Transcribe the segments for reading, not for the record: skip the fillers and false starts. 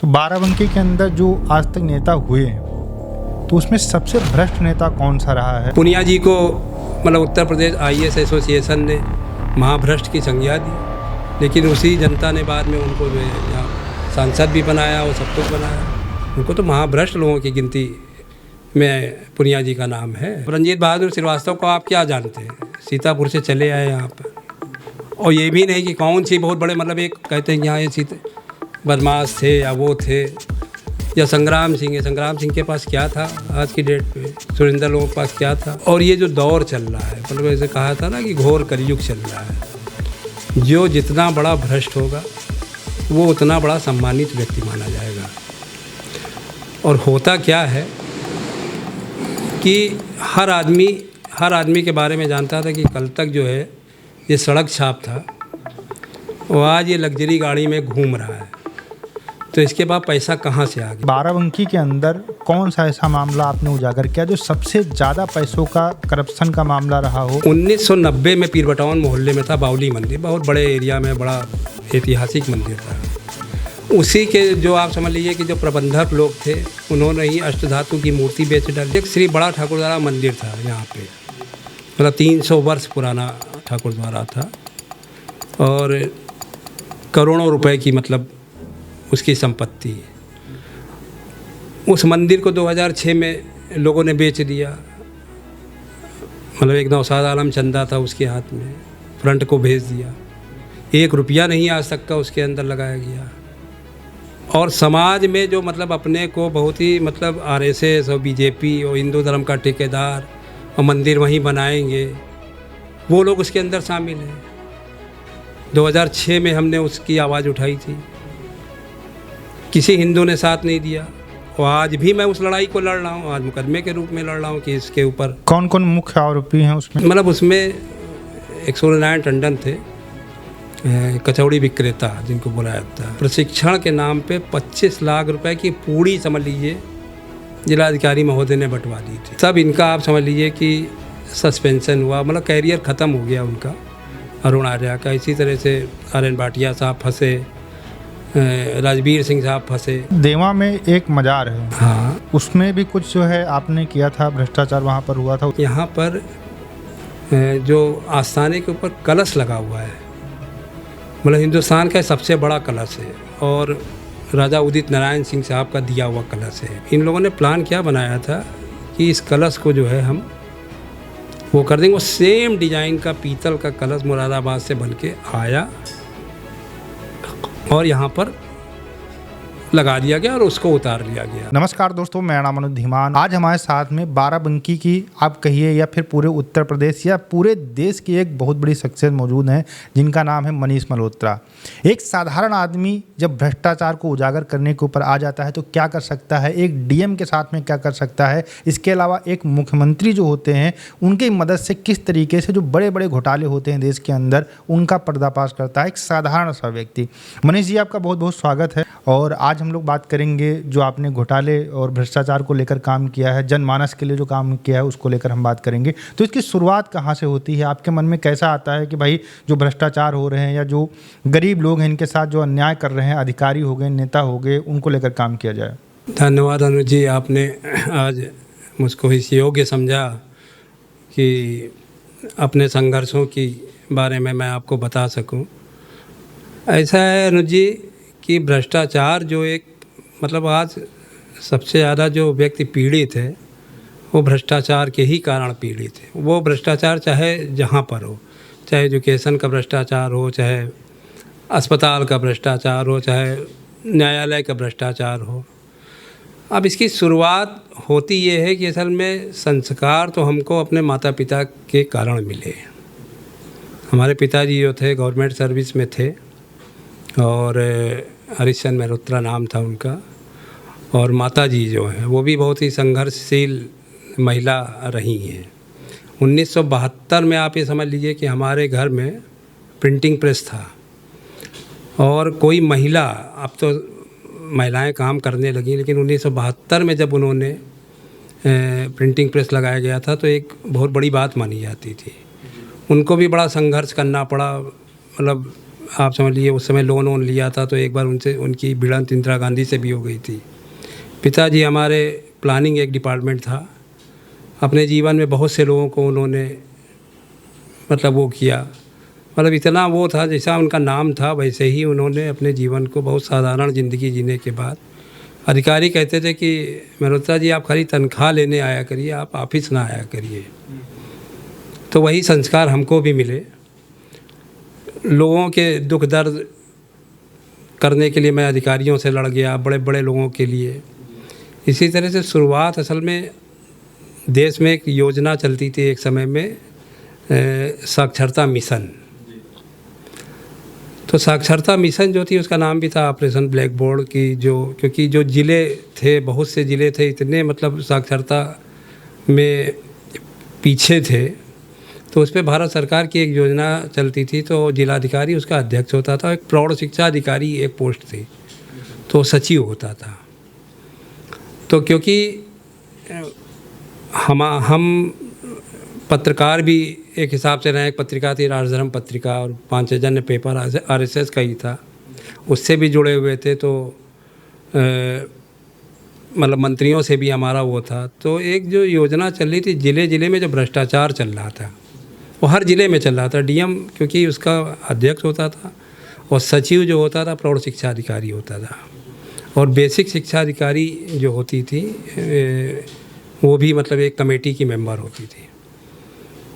तो बाराबंकी के अंदर जो आज तक नेता हुए हैं तो उसमें सबसे भ्रष्ट नेता कौन सा रहा है? पुनिया जी को मतलब उत्तर प्रदेश आईएएस एसोसिएशन ने महाभ्रष्ट की संज्ञा दी, लेकिन उसी जनता ने बाद में उनको जो है यहाँ सांसद भी बनाया और सब कुछ बनाया। उनको तो महाभ्रष्ट लोगों की गिनती में पुनिया जी का नाम है। रंजीत बहादुर श्रीवास्तव को आप क्या जानते हैं? सीतापुर से चले आए यहाँ पर, और ये भी नहीं कि कौन सी बहुत बड़े मतलब एक कहते हैं यहाँ ये बदमाश थे या वो थे, या संग्राम सिंह है। संग्राम सिंह के पास क्या था आज की डेट पे? सुरेंद्र लोगों के पास क्या था? और ये जो दौर चल रहा है, मतलब ऐसे कहा था ना कि घोर कलयुग चल रहा है। जो जितना बड़ा भ्रष्ट होगा वो उतना बड़ा सम्मानित व्यक्ति माना जाएगा। और होता क्या है कि हर आदमी के बारे में जानता था कि कल तक जो है ये सड़क छाप था, वो आज ये लग्जरी गाड़ी में घूम रहा है। तो इसके बाद पैसा कहाँ से आ गया? बाराबंकी के अंदर कौन सा ऐसा मामला आपने उजागर किया जो सबसे ज़्यादा पैसों का करप्शन का मामला रहा हो? 1990 में पीरबटावन मोहल्ले में था बाउली मंदिर, बहुत बड़े एरिया में बड़ा ऐतिहासिक मंदिर था। उसी के जो आप समझ लीजिए कि जो प्रबंधक लोग थे उन्होंने ही अष्टधातु की मूर्ति बेच डाली। एक श्री बड़ा ठाकुरद्वारा मंदिर था यहाँ पे, मतलब 300 वर्ष पुराना ठाकुरद्वारा था और करोड़ों रुपए की मतलब उसकी संपत्ति। उस मंदिर को 2006 में लोगों ने बेच दिया। मतलब एक नौशाद आलम चंदा था उसके हाथ में, फ्रंट को भेज दिया। 1 रुपया नहीं आज तक का उसके अंदर लगाया गया। और समाज में जो मतलब अपने को बहुत ही मतलब आरएसएस और बीजेपी और हिंदू धर्म का ठेकेदार और मंदिर वहीं बनाएंगे, वो लोग उसके अंदर शामिल हैं। 2006 में हमने उसकी आवाज़ उठाई थी, किसी हिंदू ने साथ नहीं दिया। और आज भी मैं उस लड़ाई को लड़ रहा हूँ, आज मुकदमे के रूप में लड़ रहा हूँ कि इसके ऊपर कौन कौन मुख्य आरोपी हैं उसमें? मतलब उसमें एक सूर्यनारायण टंडन थे, कचौड़ी विक्रेता जिनको बोला जाता है। प्रशिक्षण के नाम पे 25 लाख रुपए की पूड़ी समझ लीजिए जिलाधिकारी महोदय ने बंटवा दी थी। सब इनका आप समझ लीजिए कि सस्पेंशन हुआ, मतलब कैरियर ख़त्म हो गया उनका, अरुण आर्या का। इसी तरह से आर्यन भाटिया साहब फंसे, राजवीर सिंह साहब फंसे। देवा में एक मजार है, हाँ, उसमें भी कुछ जो है आपने किया था, भ्रष्टाचार वहाँ पर हुआ था। यहाँ पर जो आस्थाने के ऊपर कलश लगा हुआ है, मतलब हिंदुस्तान का सबसे बड़ा कलश है और राजा उदित नारायण सिंह साहब का दिया हुआ कलश है। इन लोगों ने प्लान क्या बनाया था कि इस कलश को जो है हम वो कर देंगे। वो सेम डिजाइन का पीतल का कलश मुरादाबाद से बन के आया और यहाँ पर लगा दिया गया और उसको उतार लिया गया। नमस्कार दोस्तों, मेरा नाम अनुज धीमान। आज हमारे साथ में बाराबंकी की आप कहिए या फिर पूरे उत्तर प्रदेश या पूरे देश की एक बहुत बड़ी शख्सियत मौजूद हैं जिनका नाम है मनीष मल्होत्रा। एक साधारण आदमी जब भ्रष्टाचार को उजागर करने के ऊपर आ जाता है तो क्या कर सकता है, एक डीएम के साथ में क्या कर सकता है, इसके अलावा एक मुख्यमंत्री जो होते हैं उनकी मदद से किस तरीके से जो बड़े बड़े घोटाले होते हैं देश के अंदर उनका पर्दाफाश करता है एक साधारण सा व्यक्ति। मनीष जी, आपका बहुत बहुत स्वागत है। और आज हम लोग बात करेंगे जो आपने घोटाले और भ्रष्टाचार को लेकर काम किया है, जनमानस के लिए जो काम किया है उसको लेकर हम बात करेंगे। तो इसकी शुरुआत कहाँ से होती है? आपके मन में कैसा आता है कि भाई जो भ्रष्टाचार हो रहे हैं या जो गरीब लोग हैं इनके साथ जो अन्याय कर रहे हैं, अधिकारी हो गए, नेता हो गए, उनको लेकर काम किया जाए? धन्यवाद अनुज जी, आपने आज मुझको इस योग्य समझा कि अपने संघर्षों के बारे में मैं आपको बता सकूं। ऐसा है अनुज जी कि भ्रष्टाचार जो एक मतलब आज सबसे ज़्यादा जो व्यक्ति पीड़ित है वो भ्रष्टाचार के ही कारण पीड़ित है। वो भ्रष्टाचार चाहे जहाँ पर हो, चाहे एजुकेशन का भ्रष्टाचार हो, चाहे अस्पताल का भ्रष्टाचार हो, चाहे न्यायालय का भ्रष्टाचार हो। अब इसकी शुरुआत होती ये है कि असल में संस्कार तो हमको अपने माता पिता के कारण मिले। हमारे पिताजी जो थे गवर्नमेंट सर्विस में थे और हरिश्चंद्र मल्होत्रा नाम था उनका, और माताजी जो हैं वो भी बहुत ही संघर्षशील महिला रही हैं। 1972 में आप ये समझ लीजिए कि हमारे घर में प्रिंटिंग प्रेस था और कोई महिला, अब तो महिलाएं काम करने लगी, लेकिन 1972 में जब उन्होंने प्रिंटिंग प्रेस लगाया गया था तो एक बहुत बड़ी बात मानी जाती थी। उनको भी बड़ा संघर्ष करना पड़ा, मतलब आप समझ लीजिए उस समय लोन वोन लिया था, तो एक बार उनसे उनकी भिड़ंत इंदिरा गांधी से भी हो गई थी। पिताजी हमारे प्लानिंग एक डिपार्टमेंट था। अपने जीवन में बहुत से लोगों को उन्होंने मतलब वो किया, मतलब इतना वो था, जैसा उनका नाम था वैसे ही उन्होंने अपने जीवन को बहुत साधारण ज़िंदगी जीने के बाद, अधिकारी कहते थे कि मल्होत्रा जी आप खाली तनख्वाह लेने आया करिए, आप ऑफिस ना आया करिए। तो वही संस्कार हमको भी मिले। लोगों के दुख दर्द करने के लिए मैं अधिकारियों से लड़ गया, बड़े बड़े लोगों के लिए। इसी तरह से शुरुआत असल में देश में एक योजना चलती थी एक समय में, साक्षरता मिशन। तो साक्षरता मिशन जो थी उसका नाम भी था ऑपरेशन ब्लैक बोर्ड की, जो क्योंकि जो ज़िले थे, बहुत से ज़िले थे इतने मतलब साक्षरता में पीछे थे, तो उस पर भारत सरकार की एक योजना चलती थी। तो जिलाधिकारी उसका अध्यक्ष होता था, एक प्रौढ़ शिक्षा अधिकारी एक पोस्ट थी, तो सचिव होता था। तो क्योंकि हम पत्रकार भी एक हिसाब से रहे, एक पत्रिका थी राजधर्म पत्रिका, और पांचजन्य पेपर आरएसएस का ही था, उससे भी जुड़े हुए थे। तो मतलब मंत्रियों से भी हमारा वो था। तो एक जो योजना चल रही थी, ज़िले ज़िले में जो भ्रष्टाचार चल रहा था वो हर ज़िले में चल रहा था। डीएम क्योंकि उसका अध्यक्ष होता था, और सचिव जो होता था प्रौढ़ शिक्षा अधिकारी होता था, और बेसिक शिक्षा अधिकारी जो होती थी वो भी मतलब एक कमेटी की मेंबर होती थी।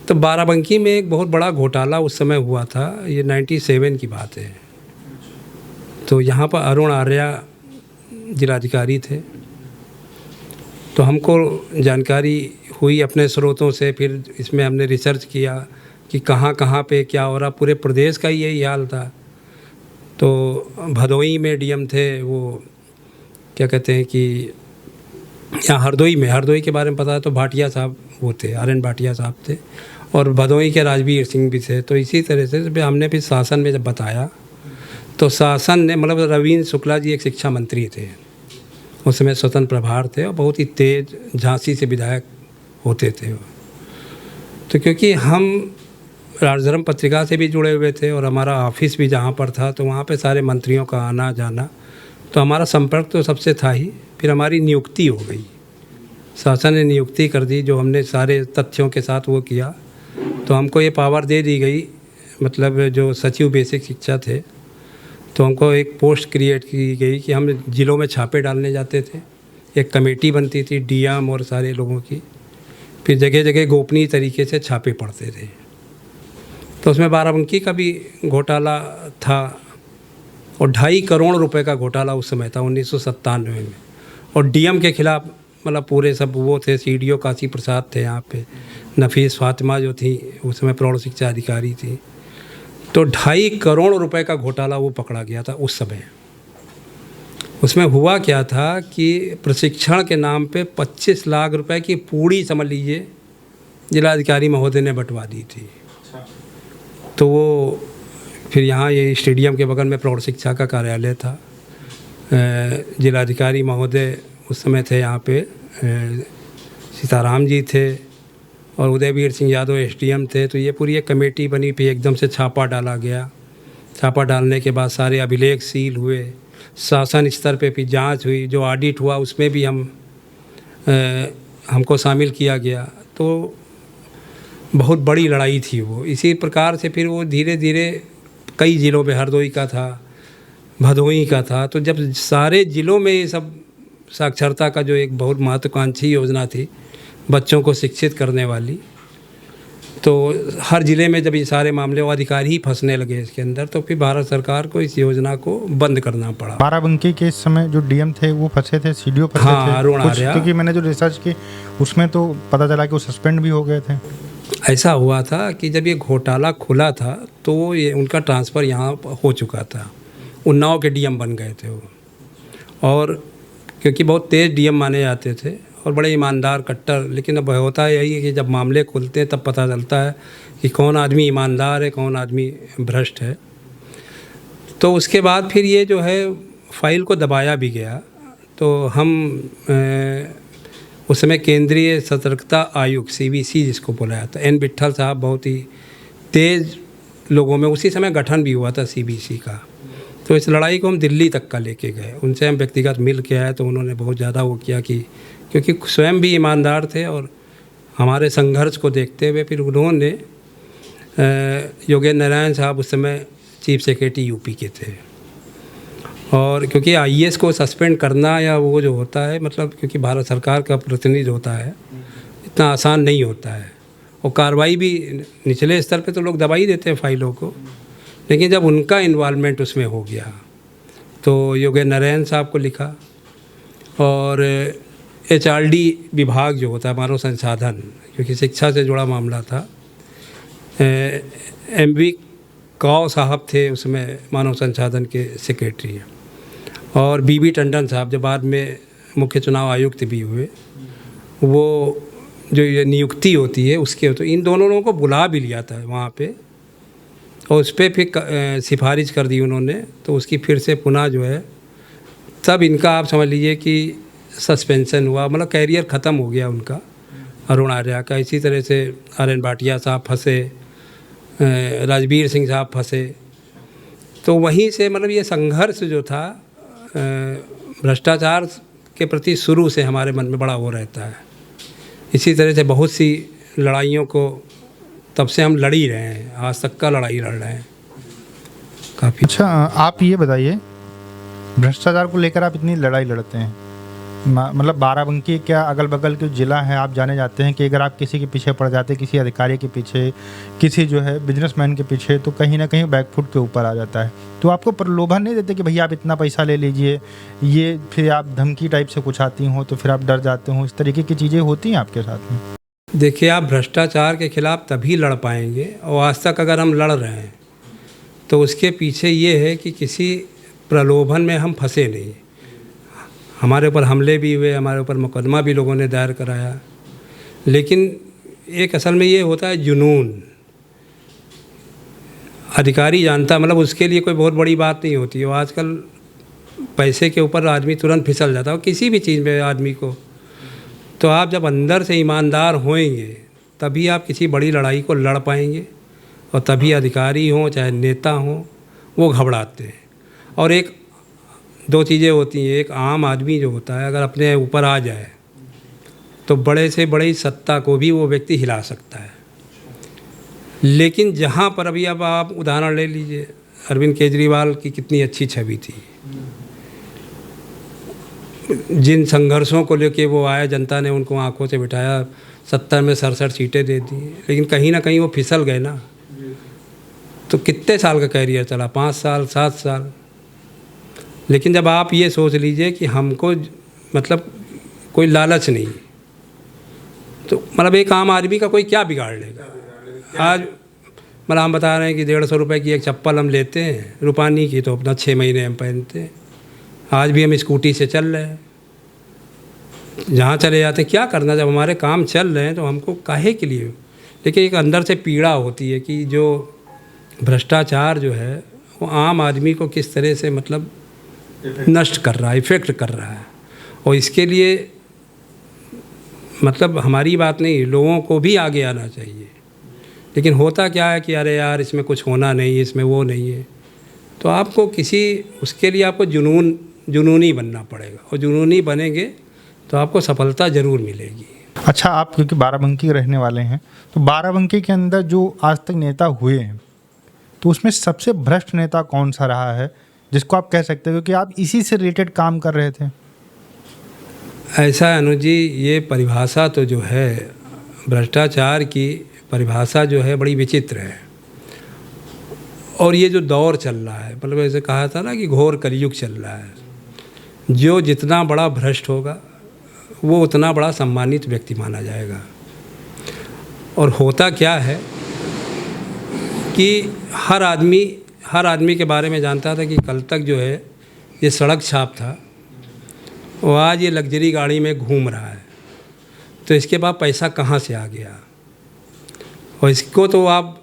तो बाराबंकी में एक बहुत बड़ा घोटाला उस समय हुआ था, ये 97 की बात है। तो यहाँ पर अरुण आर्या जिलाधिकारी थे। तो हमको जानकारी हुई अपने स्रोतों से, फिर इसमें हमने रिसर्च किया कि कहाँ कहाँ पे क्या हो रहा। पूरे प्रदेश का यही हाल था। तो भदोई में डीएम थे, वो क्या कहते हैं कि यहाँ हरदोई के बारे में पता है तो भाटिया साहब वो थे, आर.एन. भाटिया साहब थे, और भदोई के राजवीर सिंह भी थे। तो इसी तरह से हमने फिर शासन में जब बताया तो शासन ने मतलब रविंद्र शुक्ला जी एक शिक्षा मंत्री थे, उस समय स्वतंत्र प्रभार थे, और बहुत ही तेज झांसी से विधायक होते थे वो। तो क्योंकि हम राजधर्म पत्रिका से भी जुड़े हुए थे और हमारा ऑफिस भी जहाँ पर था, तो वहाँ पे सारे मंत्रियों का आना जाना, तो हमारा संपर्क तो सबसे था ही। फिर हमारी नियुक्ति हो गई, शासन ने नियुक्ति कर दी, जो हमने सारे तथ्यों के साथ वो किया। तो हमको ये पावर दे दी गई, मतलब जो सचिव बेसिक शिक्षा थे, तो हमको एक पोस्ट क्रिएट की गई कि हम ज़िलों में छापे डालने जाते थे। एक कमेटी बनती थी डीएम और सारे लोगों की, फिर जगह जगह गोपनीय तरीके से छापे पड़ते थे। तो उसमें बाराबंकी का भी घोटाला था, और 2.5 करोड़ रुपए का घोटाला उस समय था 1997 में। और डीएम के खिलाफ मतलब पूरे सब वो थे, सीडीओ काशी प्रसाद थे यहाँ पे, नफीस फातिमा जो थी उस समय प्रौढ़ शिक्षा अधिकारी थी। तो 2.5 करोड़ रुपए का घोटाला वो पकड़ा गया था उस समय। उसमें हुआ क्या था कि प्रशिक्षण के नाम पे 25 लाख रुपए की पूड़ी समझ लीजिए जिलाधिकारी महोदय ने बंटवा दी थी। तो वो फिर यहाँ ये स्टेडियम के बगल में प्रौढ़ शिक्षा का कार्यालय था। जिलाधिकारी महोदय उस समय थे यहाँ पे, सीताराम जी थे, और उदयवीर सिंह यादव एसडीएम थे। तो ये पूरी एक कमेटी बनी, फिर एकदम से छापा डाला गया। छापा डालने के बाद सारे अभिलेख सील हुए, शासन स्तर पे फिर जांच हुई, जो ऑडिट हुआ उसमें भी हमको शामिल किया गया। तो बहुत बड़ी लड़ाई थी वो। इसी प्रकार से फिर वो धीरे धीरे कई ज़िलों में, हरदोई का था, भदोई का था। तो जब सारे ज़िलों में ये सब साक्षरता का जो एक बहुत महत्वाकांक्षी योजना थी बच्चों को शिक्षित करने वाली, तो हर ज़िले में जब ये सारे मामले वो अधिकारी ही फंसने लगे इसके अंदर, तो फिर भारत सरकार को इस योजना को बंद करना पड़ा। बाराबंकी के इस समय जो डीएम थे वो फंसे थे, सीडीओ फंसे हाँ, थे अरुण कुछ, आर्या। क्योंकि मैंने जो रिसर्च की उसमें तो पता चला कि वो सस्पेंड भी हो गए थे। ऐसा हुआ था कि जब ये घोटाला खुला था तो ये उनका ट्रांसफ़र यहाँ हो चुका था, उन्नाव के डीएम बन गए थे वो। और क्योंकि बहुत तेज़ डीएम माने जाते थे और बड़े ईमानदार कट्टर, लेकिन अब होता यही है कि जब मामले खुलते हैं तब पता चलता है कि कौन आदमी ईमानदार है, कौन आदमी भ्रष्ट है। तो उसके बाद फिर ये जो है फाइल को दबाया भी गया। तो हम उस समय केंद्रीय सतर्कता आयुक्त CBC जिसको बोला जाता है, N. विट्ठल साहब बहुत ही तेज़ लोगों में उसी समय गठन भी हुआ था सीबीसी का। तो इस लड़ाई को हम दिल्ली तक का लेके गए, उनसे हम व्यक्तिगत मिल के आए, तो उन्होंने बहुत ज़्यादा वो किया कि क्योंकि स्वयं भी ईमानदार थे और हमारे संघर्ष को देखते हुए फिर उन्होंने योगेंद्र नारायण साहब उस समय चीफ सेक्रेटरी यूपी के थे, और क्योंकि आईएएस को सस्पेंड करना या वो जो होता है मतलब क्योंकि भारत सरकार का प्रतिनिधि होता है, इतना आसान नहीं होता है, और कार्रवाई भी निचले स्तर पे तो लोग दबा ही देते हैं फाइलों को, लेकिन जब उनका इन्वॉल्वमेंट उसमें हो गया तो योगेंद्र नारायण साहब को लिखा, और एचआरडी विभाग जो होता है मानव संसाधन, क्योंकि शिक्षा से जुड़ा मामला था, एमवी काव साहब थे उसमें मानव संसाधन के सेक्रेटरी, और बीबी टंडन साहब जो बाद में मुख्य चुनाव आयुक्त भी हुए, वो जो ये नियुक्ति होती है उसके, तो इन दोनों लोगों को बुला भी लिया था वहाँ पे, और उस पर फिर सिफारिश कर दी उन्होंने, तो उसकी फिर से पुनः जो है तब इनका आप समझ लीजिए कि सस्पेंशन हुआ, मतलब कैरियर ख़त्म हो गया उनका, अरुण आर्या का। इसी तरह से आर.एन. भाटिया साहब फंसे, राजवीर सिंह साहब फंसे, तो वहीं से मतलब ये संघर्ष जो था भ्रष्टाचार के प्रति शुरू से हमारे मन में बड़ा वो रहता है। इसी तरह से बहुत सी लड़ाइयों को तब से हम लड़ ही रहे हैं, आज तक का लड़ाई लड़ रहे हैं काफ़ी। अच्छा, आप ये बताइए, भ्रष्टाचार को लेकर आप इतनी लड़ाई लड़ते हैं, मतलब बाराबंकी क्या अगल बगल के ज़िला है, आप जाने जाते हैं कि अगर आप किसी के पीछे पड़ जाते, किसी अधिकारी के पीछे, किसी जो है बिजनेसमैन के पीछे, तो कहीं ना कहीं बैकफुट के ऊपर आ जाता है। तो आपको प्रलोभन नहीं देते कि भैया आप इतना पैसा ले लीजिए, ये फिर आप धमकी टाइप से कुछ आती हो तो फिर आप डर जाते हो, इस तरीके की चीज़ें होती हैं आपके साथ में? देखिए, आप भ्रष्टाचार के खिलाफ तभी लड़ पाएंगे, और आज तक अगर हम लड़ रहे हैं तो उसके पीछे ये है कि किसी प्रलोभन में हम फंसे नहीं। हमारे ऊपर हमले भी हुए, हमारे ऊपर मुकदमा भी लोगों ने दायर कराया, लेकिन एक असल में ये होता है जुनून। अधिकारी जानता, मतलब उसके लिए कोई बहुत बड़ी बात नहीं होती है। आजकल पैसे के ऊपर आदमी तुरंत फिसल जाता है, किसी भी चीज़ में आदमी को। तो आप जब अंदर से ईमानदार होएंगे तभी आप किसी बड़ी लड़ाई को लड़ पाएंगे, और तभी अधिकारी हों चाहे नेता हों वो घबराते हैं। और एक दो चीज़ें होती हैं, एक आम आदमी जो होता है अगर अपने ऊपर आ जाए तो बड़े से बड़ी सत्ता को भी वो व्यक्ति हिला सकता है। लेकिन जहाँ पर अभी अब आप उदाहरण ले लीजिए, अरविंद केजरीवाल की कितनी अच्छी छवि थी, जिन संघर्षों को लेके वो आए, जनता ने उनको आंखों से बिठाया, 70 में 67 सीटें दे दी, लेकिन कहीं ना कहीं वो फिसल गए ना। तो कितने साल का कैरियर चला, 5 साल 7 साल। लेकिन जब आप ये सोच लीजिए कि हमको मतलब कोई लालच नहीं, तो मतलब एक आम आदमी का कोई क्या बिगाड़ लेगा। आज मतलब हम बता रहे हैं कि 150 रुपये की एक चप्पल हम लेते हैं रुपानी की, तो अपना 6 महीने हम पहनते हैं। आज भी हम स्कूटी से चल रहे हैं, जहाँ चले जाते हैं। क्या करना, जब हमारे काम चल रहे हैं तो हमको काहे के लिए। लेकिन एक अंदर से पीड़ा होती है कि जो भ्रष्टाचार जो है वो आम आदमी को किस तरह से मतलब नष्ट कर रहा है, इफ़ेक्ट कर रहा है। और इसके लिए मतलब हमारी बात नहीं, लोगों को भी आगे आना चाहिए। लेकिन होता क्या है कि अरे यार इसमें कुछ होना नहीं है, इसमें वो नहीं है। तो आपको किसी उसके लिए आपको जुनूनी बनना पड़ेगा, और जुनूनी बनेंगे तो आपको सफलता ज़रूर मिलेगी। अच्छा, आप क्योंकि बाराबंकी के रहने वाले हैं, तो बाराबंकी के अंदर जो आज तक नेता हुए हैं तो उसमें सबसे भ्रष्ट नेता कौन सा रहा है जिसको आप कह सकते हो, क्योंकि आप इसी से रिलेटेड काम कर रहे थे? ऐसा है अनुज जी, ये परिभाषा तो जो है भ्रष्टाचार की परिभाषा जो है बड़ी विचित्र है। और ये जो दौर चल रहा है, मतलब ऐसे कहा था ना कि घोर कलयुग चल रहा है। जो जितना बड़ा भ्रष्ट होगा वो उतना बड़ा सम्मानित व्यक्ति माना जाएगा। और होता क्या है कि हर आदमी के बारे में जानता था कि कल तक जो है ये सड़क छाप था, और आज ये लग्जरी गाड़ी में घूम रहा है, तो इसके बाद पैसा कहाँ से आ गया। और इसको तो आप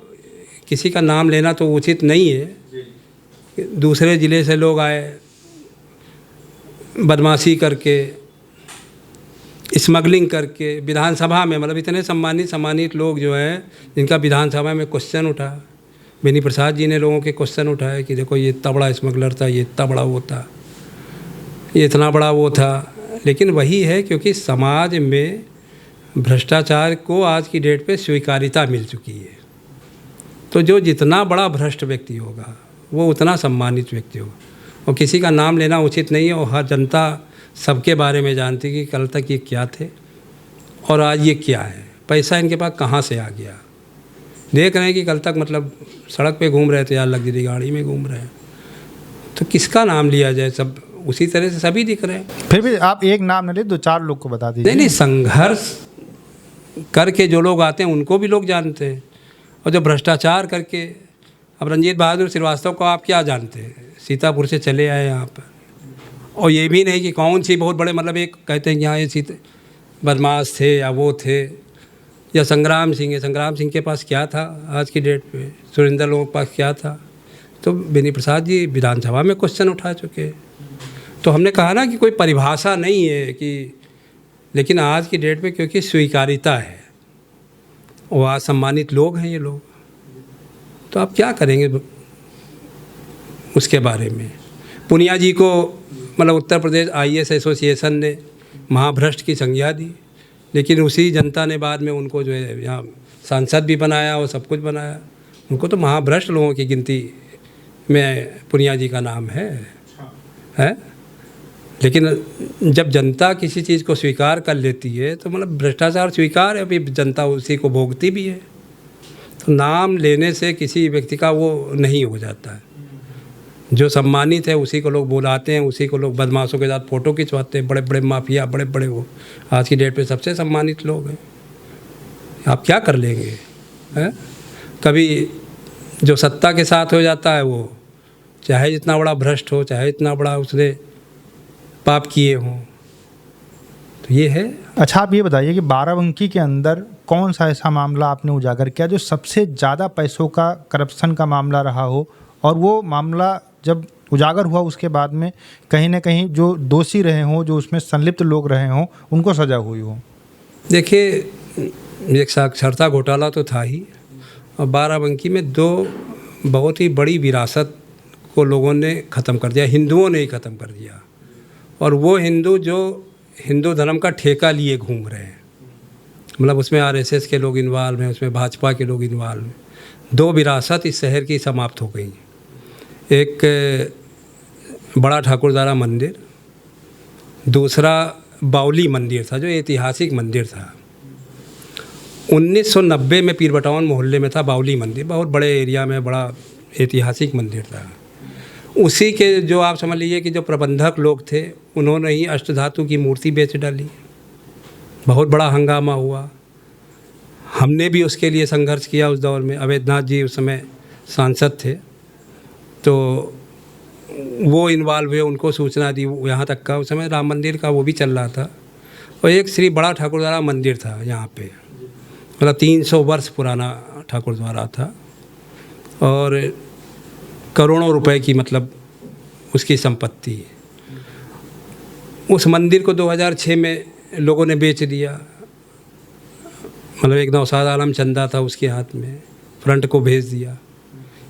किसी का नाम लेना तो उचित नहीं है। दूसरे ज़िले से लोग आए, बदमाशी करके, स्मगलिंग करके विधानसभा में, मतलब इतने सम्मानित लोग जो हैं जिनका विधानसभा में क्वेश्चन उठा, बेनी प्रसाद जी ने लोगों के क्वेश्चन उठाए कि देखो ये इतना बड़ा स्मगलर था, ये इतना बड़ा वो था, ये इतना बड़ा वो था। लेकिन वही है, क्योंकि समाज में भ्रष्टाचार को आज की डेट पे स्वीकार्यता मिल चुकी है। तो जो जितना बड़ा भ्रष्ट व्यक्ति होगा वो उतना सम्मानित व्यक्ति होगा। और किसी का नाम लेना उचित नहीं है, और हर जनता सबके बारे में जानती कि कल तक ये क्या थे और आज ये क्या है। पैसा इनके पास कहाँ से आ गया। देख रहे हैं कि कल तक मतलब सड़क पे घूम रहे थे या लग्जरी गाड़ी में घूम रहे हैं, तो किसका नाम लिया जाए। सब उसी तरह से सभी दिख रहे हैं। फिर भी आप एक नाम न ले, 2-4 लोग को बता दीजिए। नहीं, संघर्ष करके जो लोग आते हैं उनको भी लोग जानते हैं, और जो भ्रष्टाचार करके, अब रंजीत बहादुर श्रीवास्तव को आप क्या जानते हैं, सीतापुर से चले आए यहाँ पर, और ये भी नहीं कि कौन सी बहुत बड़े, मतलब एक कहते हैं कि हाँ ये बदमाश थे या वो थे, या संग्राम सिंह है। संग्राम सिंह के पास क्या था आज की डेट पे, सुरेंद्र लोगों के पास क्या था। तो बेनी प्रसाद जी विधानसभा में क्वेश्चन उठा चुके। तो हमने कहा ना कि कोई परिभाषा नहीं है कि, लेकिन आज की डेट पे क्योंकि स्वीकार्यता है, वो आज सम्मानित लोग हैं ये लोग, तो आप क्या करेंगे उसके बारे में। पुनिया जी को मतलब उत्तर प्रदेश IAS एसोसिएशन ने महाभ्रष्ट की संज्ञा दी, लेकिन उसी जनता ने बाद में उनको जो है यहाँ सांसद भी बनाया और सब कुछ बनाया। उनको तो महाभ्रष्ट लोगों की गिनती में पुनिया जी का नाम है। लेकिन जब जनता किसी चीज़ को स्वीकार कर लेती है तो मतलब भ्रष्टाचार स्वीकार है, अभी जनता उसी को भोगती भी है। तो नाम लेने से किसी व्यक्ति का वो नहीं हो जाता है। जो सम्मानित है उसी को लोग बुलाते हैं, उसी को लोग बदमाशों के साथ फ़ोटो खिंचवाते हैं। बड़े बड़े माफिया, बड़े बड़े वो आज की डेट पे सबसे सम्मानित लोग हैं। आप क्या कर लेंगे हैं। कभी जो सत्ता के साथ हो जाता है वो चाहे जितना बड़ा भ्रष्ट हो, चाहे इतना बड़ा उसने पाप किए हों, तो ये है। अच्छा, आप ये बताइए कि बाराबंकी के अंदर कौन सा ऐसा मामला आपने उजागर किया जो सबसे ज़्यादा पैसों का, करप्शन का मामला रहा हो, और वो मामला जब उजागर हुआ उसके बाद में कहीं ना कहीं जो दोषी रहे हों, जो उसमें संलिप्त लोग रहे हों, उनको सजा हुई हो। देखिए, एक साक्षरता घोटाला तो था ही, और बाराबंकी में 2 बहुत ही बड़ी विरासत को लोगों ने ख़त्म कर दिया, हिंदुओं ने ही ख़त्म कर दिया। और वो हिंदू जो हिंदू धर्म का ठेका लिए घूम रहे हैं, मतलब उसमें RSS के लोग इन्वॉल्व हैं, उसमें भाजपा के लोग इन्वॉल्व हैं। 2 विरासत इस शहर की समाप्त हो गई। एक बड़ा ठाकुरद्वारा मंदिर, दूसरा बावली मंदिर था जो ऐतिहासिक मंदिर था। 1990 में पीर बटावन मोहल्ले में था बावली मंदिर, बहुत बड़े एरिया में बड़ा ऐतिहासिक मंदिर था। उसी के जो आप समझ लीजिए कि जो प्रबंधक लोग थे उन्होंने ही अष्टधातु की मूर्ति बेच डाली। बहुत बड़ा हंगामा हुआ। हमने भी उसके लिए संघर्ष किया उस दौर में। अवैधनाथ जी उस समय सांसद थे, तो वो इन्वॉल्व हुए, उनको सूचना दी। यहाँ तक का उस समय राम मंदिर का वो भी चल रहा था। और एक श्री बड़ा ठाकुरद्वारा मंदिर था यहाँ पे, मतलब 300 वर्ष पुराना ठाकुरद्वारा था, और करोड़ों रुपए की मतलब उसकी संपत्ति। उस मंदिर को 2006 में लोगों ने बेच दिया। मतलब एक नौशाद आलम चंदा था उसके हाथ में, फ्रंट को भेज दिया।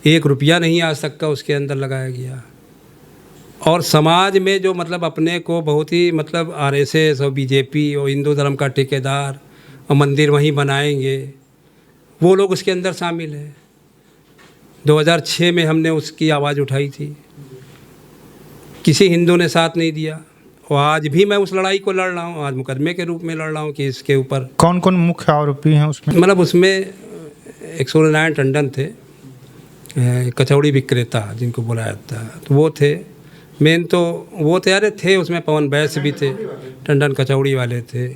1 रुपया नहीं आज तक का उसके अंदर लगाया गया। और समाज में जो मतलब अपने को बहुत ही मतलब RSS और BJP और हिंदू धर्म का ठेकेदार और मंदिर वहीं बनाएंगे, वो लोग उसके अंदर शामिल हैं। 2006 में हमने उसकी आवाज़ उठाई थी, किसी हिंदू ने साथ नहीं दिया। और आज भी मैं उस लड़ाई को लड़ रहा हूँ, आज मुकदमे के रूप में लड़ रहा हूँ कि इसके ऊपर कौन कौन मुख्य आरोपी हैं उसमें। मतलब उसमें एक सूर्यनारायण टंडन थे, कचौड़ी विक्रेता जिनको बुलाया जाता है, तो वो थे मेन। तो वो तैयार थे, उसमें पवन बैस भी थे, टंडन कचौड़ी वाले थे,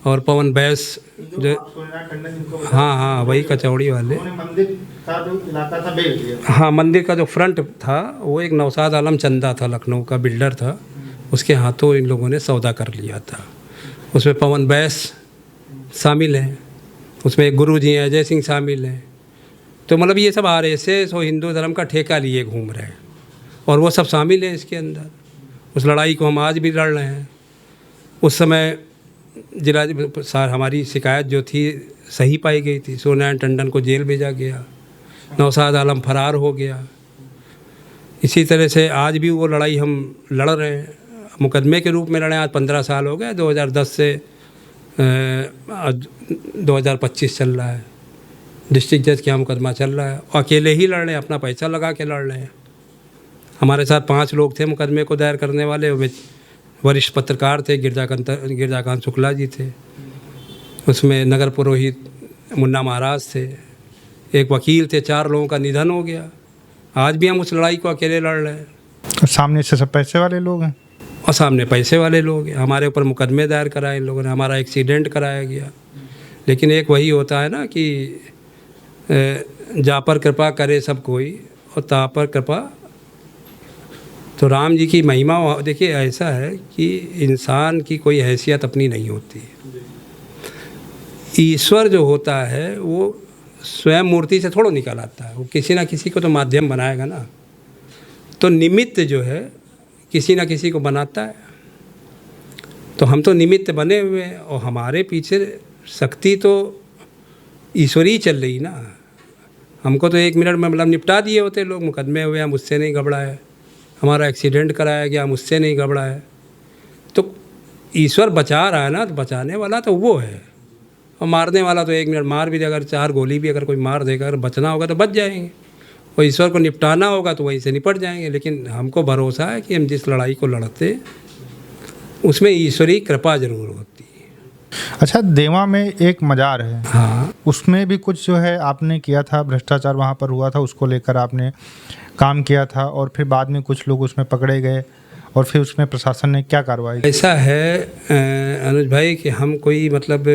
और पवन बैस जो हाँ वही कचौड़ी वाले। मंदिर का जो इलाका था बेच दिया। हाँ, मंदिर का जो फ्रंट था वो एक नौशाद आलम चंदा था, लखनऊ का बिल्डर था, उसके हाथों इन लोगों ने सौदा कर लिया था। उसमें पवन बैस शामिल हैं, उसमें एक गुरु जी हैं अजय सिंह शामिल हैं। तो मतलब ये सब RSS और हिंदू धर्म का ठेका लिए घूम रहे हैं, और वो सब शामिल हैं इसके अंदर। उस लड़ाई को हम आज भी लड़ रहे हैं। उस समय जिला हमारी शिकायत जो थी सही पाई गई थी। सूर्यनारायण टंडन को जेल भेजा गया, नौशाद आलम फरार हो गया। इसी तरह से आज भी वो लड़ाई हम लड़ रहे हैं, मुकदमे के रूप में लड़े। आज 15 साल हो गए, 2010 से 2025 चल रहा है। डिस्ट्रिक्ट जज के यहाँ मुकदमा चल रहा है, अकेले ही लड़ रहे हैं, अपना पैसा लगा के लड़ रहे हैं। हमारे साथ 5 लोग थे मुकदमे को दायर करने वाले। वरिष्ठ पत्रकार थे, गिरजाकांत शुक्ला जी थे, उसमें नगर पुरोहित मुन्ना महाराज थे, एक वकील थे। 4 लोगों का निधन हो गया। आज भी हम उस लड़ाई को अकेले लड़ रहे हैं। और सामने से सब पैसे वाले लोग हैं, और सामने पैसे वाले लोग हैं। हमारे ऊपर मुकदमे दायर कराए इन लोगों ने, हमारा एक्सीडेंट कराया गया। लेकिन एक वही होता है ना कि जा पर कृपा करे सब कोई और ता पर कृपा। तो राम जी की महिमा देखिए, ऐसा है कि इंसान की कोई हैसियत अपनी नहीं होती। ईश्वर जो होता है वो स्वयं मूर्ति से थोड़ा निकल आता है, वो किसी ना किसी को तो माध्यम बनाएगा ना। तो निमित्त जो है किसी ना किसी को बनाता है। तो हम तो निमित्त बने हुए हैं और हमारे पीछे शक्ति तो ईश्वरी चल रही ना। हमको तो 1 मिनट में मतलब निपटा दिए होते लोग। मुकदमे हुए, हम उससे नहीं घबराए। हमारा एक्सीडेंट कराया गया, हम उससे नहीं घबराए। तो ईश्वर बचा रहा है ना, तो बचाने वाला तो वो है, और मारने वाला तो 1 मिनट मार भी दे। अगर 4 गोली भी अगर कोई मार देगा, अगर बचना होगा तो बच जाएंगे, और ईश्वर को निपटाना होगा तो वहीं से निपट जाएंगे। लेकिन हमको भरोसा है कि हम जिस लड़ाई को लड़ते उसमें ईश्वरी कृपा जरूर होती है। अच्छा, देवा में एक मजार है, हाँ, उसमें भी कुछ जो है आपने किया था, भ्रष्टाचार वहाँ पर हुआ था, उसको लेकर आपने काम किया था, और फिर बाद में कुछ लोग उसमें पकड़े गए, और फिर उसमें प्रशासन ने क्या कार्रवाई की? ऐसा है अनुज भाई कि हम कोई मतलब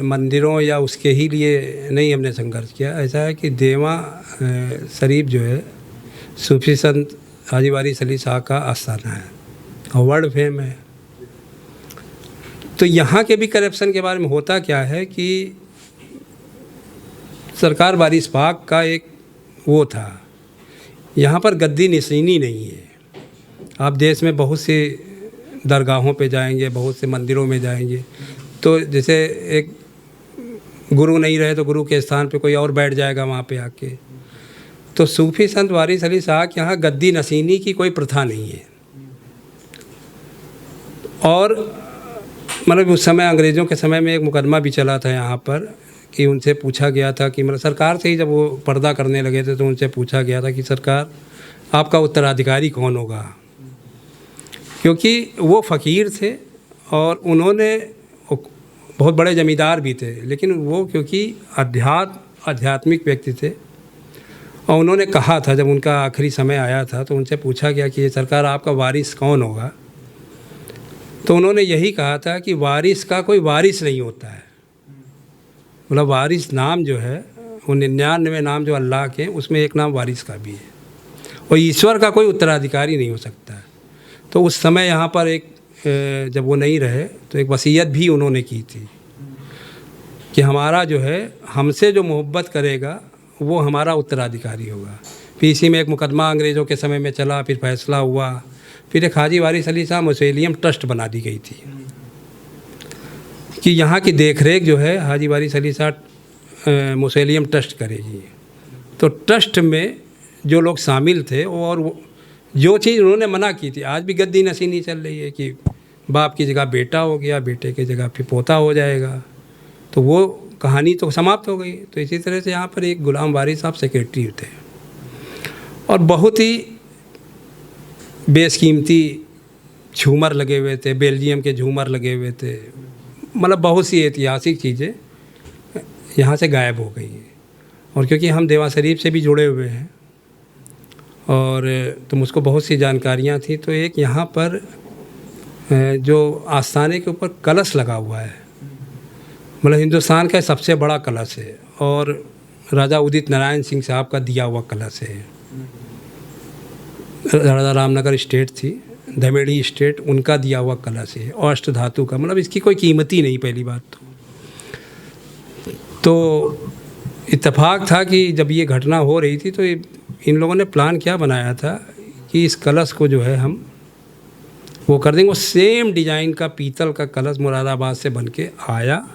मंदिरों या उसके ही लिए नहीं हमने संघर्ष किया। ऐसा है कि देवा शरीफ जो है सूफी संत हाजी वारिस अली शाह का आस्थाना है और वर्ल्ड फेम है। तो यहाँ के भी करप्शन के बारे में होता क्या है कि सरकार वारिस पाक का एक वो था, यहाँ पर गद्दी नशीनी नहीं है। आप देश में बहुत से दरगाहों पे जाएंगे, बहुत से मंदिरों में जाएंगे, तो जैसे एक गुरु नहीं रहे तो गुरु के स्थान पे कोई और बैठ जाएगा वहाँ पे आके। तो सूफी संत वारिस अली शाह के यहाँ गद्दी नशीनी की कोई प्रथा नहीं है। और मतलब उस समय अंग्रेज़ों के समय में एक मुकदमा भी चला था यहाँ पर कि उनसे पूछा गया था कि मतलब सरकार से ही जब वो पर्दा करने लगे थे तो उनसे पूछा गया था कि सरकार आपका उत्तराधिकारी कौन होगा, क्योंकि वो फ़कीर थे और उन्होंने बहुत बड़े जमींदार भी थे, लेकिन वो क्योंकि आध्यात्मिक व्यक्ति थे और उन्होंने कहा था, जब उनका आखिरी समय आया था तो उनसे पूछा गया कि सरकार आपका वारिस कौन होगा, तो उन्होंने यही कहा था कि वारिस का कोई वारिस नहीं होता है। मतलब वारिस नाम जो है वो 99 नाम जो अल्लाह के, उसमें एक नाम वारिस का भी है, और ईश्वर का कोई उत्तराधिकारी नहीं हो सकता है। तो उस समय यहाँ पर एक जब वो नहीं रहे तो एक वसीयत भी उन्होंने की थी कि हमारा जो है हमसे जो मोहब्बत करेगा वो हमारा उत्तराधिकारी होगा। फिर इसी में एक मुकदमा अंग्रेज़ों के समय में चला, फिर फैसला हुआ, फिर एक हाजी वारिस अली शाह मुसेलियम ट्रस्ट बना दी गई थी कि यहाँ की देखरेख जो है हाजी वारिस अली शाह मुसेलियम ट्रस्ट करेगी। तो ट्रस्ट में जो लोग शामिल थे और जो चीज़ उन्होंने मना की थी, आज भी गद्दी नशीनी चल रही है कि बाप की जगह बेटा हो गया, बेटे की जगह फिर पोता हो जाएगा, तो वो कहानी तो समाप्त हो गई। तो इसी तरह से यहाँ पर एक गुलाम वारिस साहब सेक्रेटरी थे और बहुत ही बेशकीमती झूमर लगे हुए थे, बेल्जियम के झूमर लगे हुए थे, मतलब बहुत सी ऐतिहासिक चीज़ें यहाँ से गायब हो गई हैं। और क्योंकि हम देवा शरीफ से भी जुड़े हुए हैं और तो मुझको बहुत सी जानकारियाँ थी, तो एक यहाँ पर जो आस्थाने के ऊपर कलश लगा हुआ है, मतलब हिंदुस्तान का सबसे बड़ा कलश है और राजा उदित नारायण सिंह साहब का दिया हुआ कलश है। राजा रामनगर स्टेट थी, धमेड़ी स्टेट, उनका दिया हुआ कलश है और अष्ट धातु का, मतलब इसकी कोई कीमत ही नहीं। पहली बात तो इत्तेफाक था कि जब ये घटना हो रही थी तो इन लोगों ने प्लान क्या बनाया था कि इस कलश को जो है हम वो कर देंगे। वो सेम डिज़ाइन का पीतल का कलश मुरादाबाद से बन के आया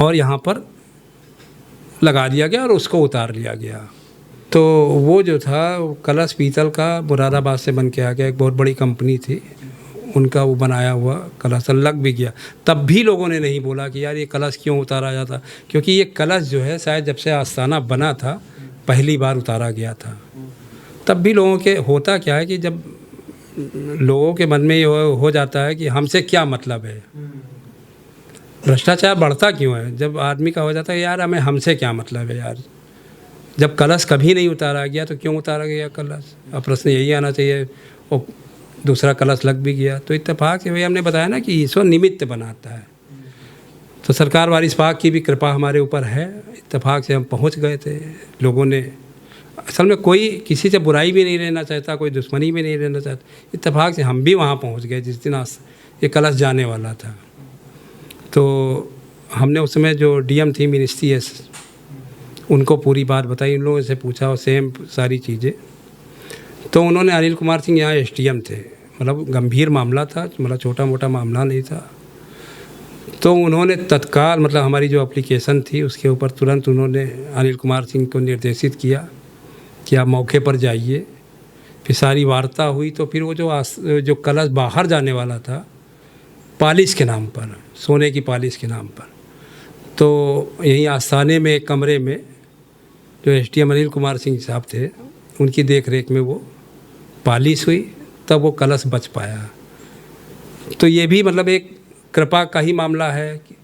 और यहाँ पर लगा दिया गया और उसको उतार लिया गया। तो वो जो था कलश पीतल का मुरादाबाद से बन के आ गया, एक बहुत बड़ी कंपनी थी उनका वो बनाया हुआ कलश लग भी गया। तब भी लोगों ने नहीं बोला कि यार ये कलश क्यों उतारा जाता, क्योंकि ये कलश जो है शायद जब से आस्थाना बना था पहली बार उतारा गया था। तब भी लोगों के होता क्या है कि जब लोगों के मन में ये हो जाता है कि हमसे क्या मतलब है, भ्रष्टाचार बढ़ता क्यों है, जब आदमी का हो जाता है यार हमें हमसे क्या मतलब है यार, जब कलश कभी नहीं उतारा गया तो क्यों उतारा गया कलश। अब प्रश्न यही आना चाहिए। और दूसरा कलश लग भी गया तो इत्तेफाक से भाई हमने बताया ना कि ईश्वर निमित्त बनाता है, तो सरकार वारिस पाक की भी कृपा हमारे ऊपर है। इत्तेफाक से हम पहुंच गए थे। लोगों ने असल में कोई किसी से बुराई भी नहीं लेना चाहता, कोई दुश्मनी भी नहीं लेना चाहता। इत्तेफाक से हम भी वहाँ पहुँच गए जिस दिन ये कलश जाने वाला था। तो हमने उस समय जो डीएम थी मिनिस्ट्री है उनको पूरी बात बताई, उन लोगों से पूछा और सेम सारी चीज़ें। तो उन्होंने अनिल कुमार सिंह यहाँ एसडीएम थे, मतलब गंभीर मामला था, मतलब छोटा मोटा मामला नहीं था। तो उन्होंने तत्काल मतलब हमारी जो एप्लीकेशन थी उसके ऊपर तुरंत उन्होंने अनिल कुमार सिंह को निर्देशित किया कि आप मौके पर जाइए। फिर सारी वार्ता हुई। तो फिर वो जो कलश बाहर जाने वाला था पालिश के नाम पर, सोने की पालिश के नाम पर, तो यहीं आस्थाने में एक कमरे में जो एसडीएम अनिल कुमार सिंह साहब थे उनकी देख रेख में वो पालिश हुई, तब वो कलश बच पाया। तो ये भी मतलब एक कृपा का ही मामला है। कि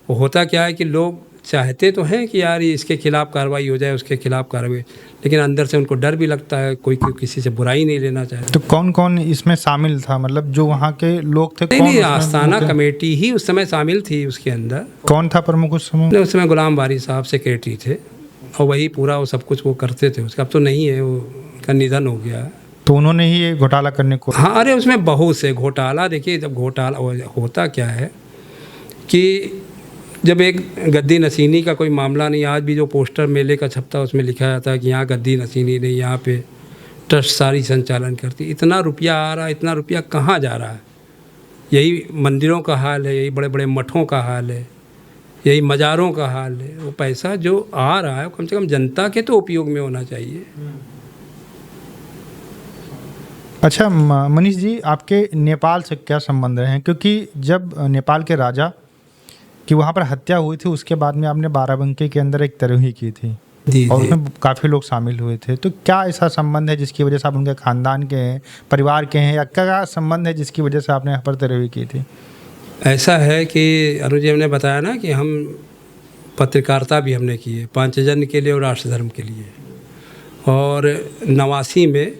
वो होता क्या है कि लोग चाहते तो हैं कि यार इसके खिलाफ़ कार्रवाई हो जाए, उसके खिलाफ़ कार्रवाई, लेकिन अंदर से उनको डर भी लगता है, कोई किसी से बुराई नहीं लेना चाहता। तो कौन कौन इसमें शामिल था, मतलब जो वहाँ के लोग थे? नहीं, आस्थाना कमेटी ही उस समय शामिल थी। उसके अंदर कौन था प्रमुख उस समय? उस समय गुलाम बारी साहब सेक्रेटरी थे और वही पूरा वो सब कुछ वो करते थे। उसका अब तो नहीं है, वो का निधन हो गया। तो उन्होंने ही ये घोटाला करने को? हाँ, अरे उसमें बहुत से घोटाला। देखिए जब घोटाला होता क्या है कि जब एक गद्दी नशीनी का कोई मामला नहीं, आज भी जो पोस्टर मेले का छपता उसमें लिखा जाता है कि यहाँ गद्दी नशीनी नहीं, यहाँ पे ट्रस्ट सारी संचालन करती। इतना रुपया आ रहा है, इतना रुपया कहाँ जा रहा है? यही मंदिरों का हाल है, यही बड़े बड़े मठों का हाल है, यही मज़ारों का हाल है। वो पैसा जो आ रहा है कम से कम जनता के तो उपयोग में होना चाहिए। अच्छा मनीष जी, आपके नेपाल से क्या संबंध रहे हैं? क्योंकि जब नेपाल के राजा की वहाँ पर हत्या हुई थी उसके बाद में आपने बाराबंकी के अंदर एक तरोही की थी और उसमें काफ़ी लोग शामिल हुए थे। तो क्या ऐसा संबंध है जिसकी वजह से आप उनके ख़ानदान के हैं, परिवार के हैं, या क्या संबंध है जिसकी वजह से आपने यहाँ पर तरोही की थी? ऐसा है कि अरुण जी हमने बताया ना कि हम पत्रकारिता भी हमने की है, पांचजन्य के लिए और राष्ट्र धर्म के लिए। और 89 में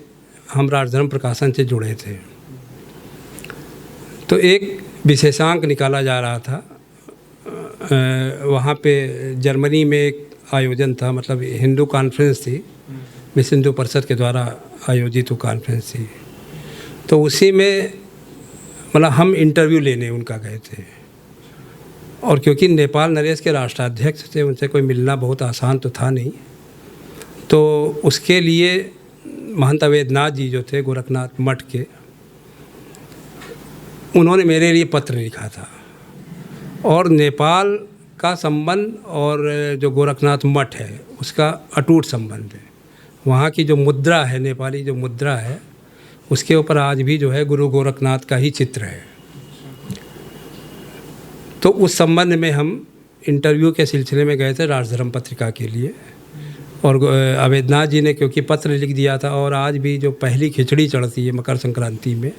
हम राष्ट्र धर्म प्रकाशन से जुड़े थे। तो एक विशेषांक निकाला जा रहा था, वहाँ पे जर्मनी में एक आयोजन था, मतलब हिंदू कॉन्फ्रेंस थी, विश्व हिंदू परिषद के द्वारा आयोजित वो कॉन्फ्रेंस थी। तो उसी में मतलब हम इंटरव्यू लेने उनका गए थे। और क्योंकि नेपाल नरेश के राष्ट्राध्यक्ष थे, उनसे कोई मिलना बहुत आसान तो था नहीं, तो उसके लिए महंत अवैधनाथ जी जो थे गोरखनाथ मठ के, उन्होंने मेरे लिए पत्र लिखा था। और नेपाल का संबंध और जो गोरखनाथ मठ है उसका अटूट संबंध है। वहाँ की जो मुद्रा है, नेपाली जो मुद्रा है, उसके ऊपर आज भी जो है गुरु गोरखनाथ का ही चित्र है। तो उस संबंध में हम इंटरव्यू के सिलसिले में गए थे राष्ट्रधर्म पत्रिका के लिए। और अवैधनाथ जी ने क्योंकि पत्र लिख दिया था, और आज भी जो पहली खिचड़ी चढ़ती है मकर संक्रांति में,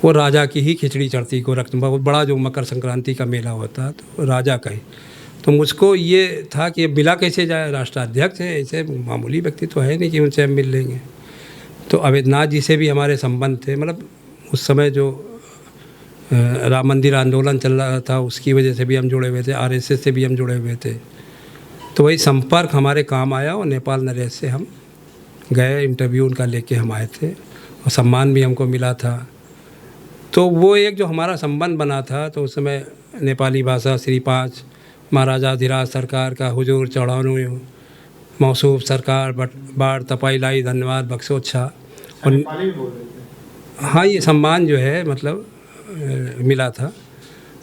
वो राजा की ही खिचड़ी चढ़ती है। गोरखनाथ बहुत बड़ा जो मकर संक्रांति का मेला होता है तो राजा का ही। तो मुझको ये था कि मिला कैसे जाए, राष्ट्राध्यक्ष है, ऐसे मामूली व्यक्ति तो है नहीं कि उनसे हम मिल लेंगे। तो अवैधनाथ जी से भी हमारे संबंध थे। मतलब उस समय जो राम मंदिर आंदोलन चल रहा था उसकी वजह से भी हम जुड़े हुए थे, आरएसएस से भी हम जुड़े हुए थे। तो वही संपर्क हमारे काम आया और नेपाल नरेश से हम गए, इंटरव्यू उनका लेके हम आए थे और सम्मान भी हमको मिला था। तो वो एक जो हमारा संबंध बना था, तो उस समय नेपाली भाषा श्री 5 महाराजाधिराज सरकार का हुजूर चढ़ानु मौसूफ सरकार बाढ़ तपाई लाई धन्यवाद बख्शोच्छा। और हाँ, ये सम्मान जो है मतलब मिला था।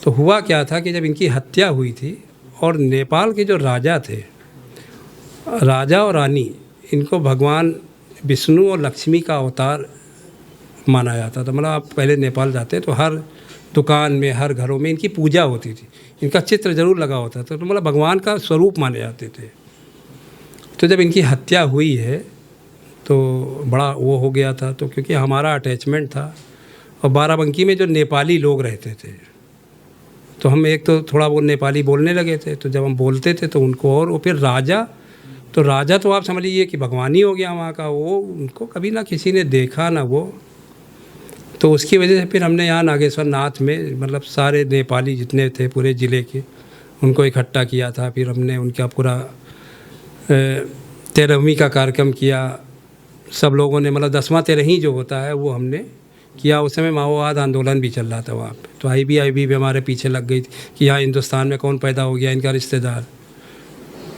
तो हुआ क्या था कि जब इनकी हत्या हुई थी और नेपाल के जो राजा थे राजा और रानी इनको भगवान विष्णु और लक्ष्मी का अवतार माना जाता था। मतलब आप पहले नेपाल जाते तो हर दुकान में, हर घरों में इनकी पूजा होती थी, इनका चित्र जरूर लगा होता था, तो मतलब भगवान का स्वरूप माने जाते थे। तो जब इनकी हत्या हुई है तो बड़ा वो हो गया था, तो क्योंकि हमारा अटैचमेंट था और बाराबंकी में जो नेपाली लोग रहते थे तो हम एक तो थोड़ा वो नेपाली बोलने लगे थे, तो जब हम बोलते थे तो उनको, और वो फिर राजा, तो राजा तो आप समझ लीजिए कि भगवान ही हो गया वहाँ का, वो उनको कभी ना किसी ने देखा ना वो। तो उसकी वजह से फिर हमने यहाँ नागेश्वर नाथ में मतलब सारे नेपाली जितने थे पूरे ज़िले के उनको इकट्ठा किया था। फिर हमने उनका पूरा 13वीं का कार्यक्रम किया सब लोगों ने, मतलब 10वां 13वीं जो होता है वो हमने किया। उस समय माओवाद आंदोलन भी चल रहा था वहाँ पे, तो IB भी हमारे पीछे लग गई थी कि यहाँ हिंदुस्तान में कौन पैदा हो गया, इनका रिश्तेदार।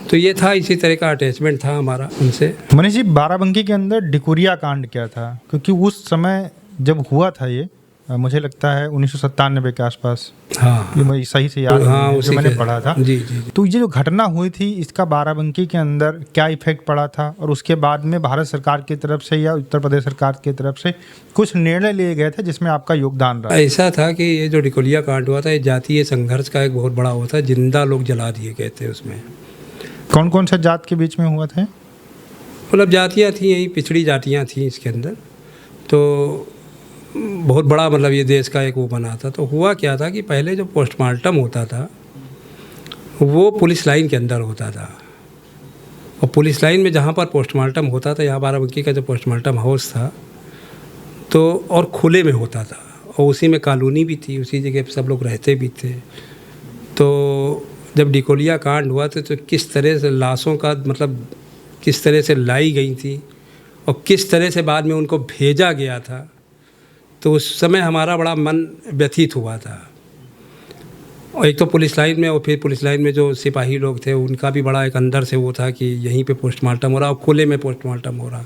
तो ये था, इसी तरह का अटैचमेंट था हमारा उनसे। मनीष जी, बाराबंकी के अंदर डिकोरिया कांड क्या था? क्योंकि उस समय जब हुआ था ये, मुझे लगता है 1997 के आसपास, हाँ ये मुझे सही से याद हाँ, है, उसी जो मैंने के- पढ़ा था। जी जी जी। तो ये जो घटना हुई थी इसका बाराबंकी के अंदर क्या इफेक्ट पड़ा था, और उसके बाद में भारत सरकार की तरफ से या उत्तर प्रदेश सरकार की तरफ से कुछ निर्णय लिए गए थे जिसमें आपका योगदान रहा? ऐसा था कि ये जो डिकोलिया कांड हुआ था ये जातीय संघर्ष का एक बहुत बड़ा हुआ था, जिंदा लोग जला दिए गए थे उसमें। कौन कौन सा जात के बीच में हुआ था? मतलब जातियाँ थी, यही पिछड़ी जातियाँ थी इसके अंदर। तो बहुत बड़ा मतलब ये देश का एक वो बना था। तो हुआ क्या था कि पहले जो पोस्टमार्टम होता था वो पुलिस लाइन के अंदर होता था, और पुलिस लाइन में जहाँ पर पोस्टमार्टम होता था, यहाँ बाराबंकी का जो पोस्टमार्टम हाउस था, तो और खुले में होता था, और उसी में कॉलोनी भी थी, उसी जगह पे सब लोग रहते भी थे। तो जब डिकोलिया कांड हुआ था तो किस तरह से लाशों का मतलब किस तरह से लाई गई थी और किस तरह से बाद में उनको भेजा गया था, तो उस समय हमारा बड़ा मन व्यथित हुआ था। और एक तो पुलिस लाइन में, और फिर पुलिस लाइन में जो सिपाही लोग थे उनका भी बड़ा एक अंदर से वो था कि यहीं पे पोस्टमार्टम हो रहा और खुले में पोस्टमार्टम हो रहा।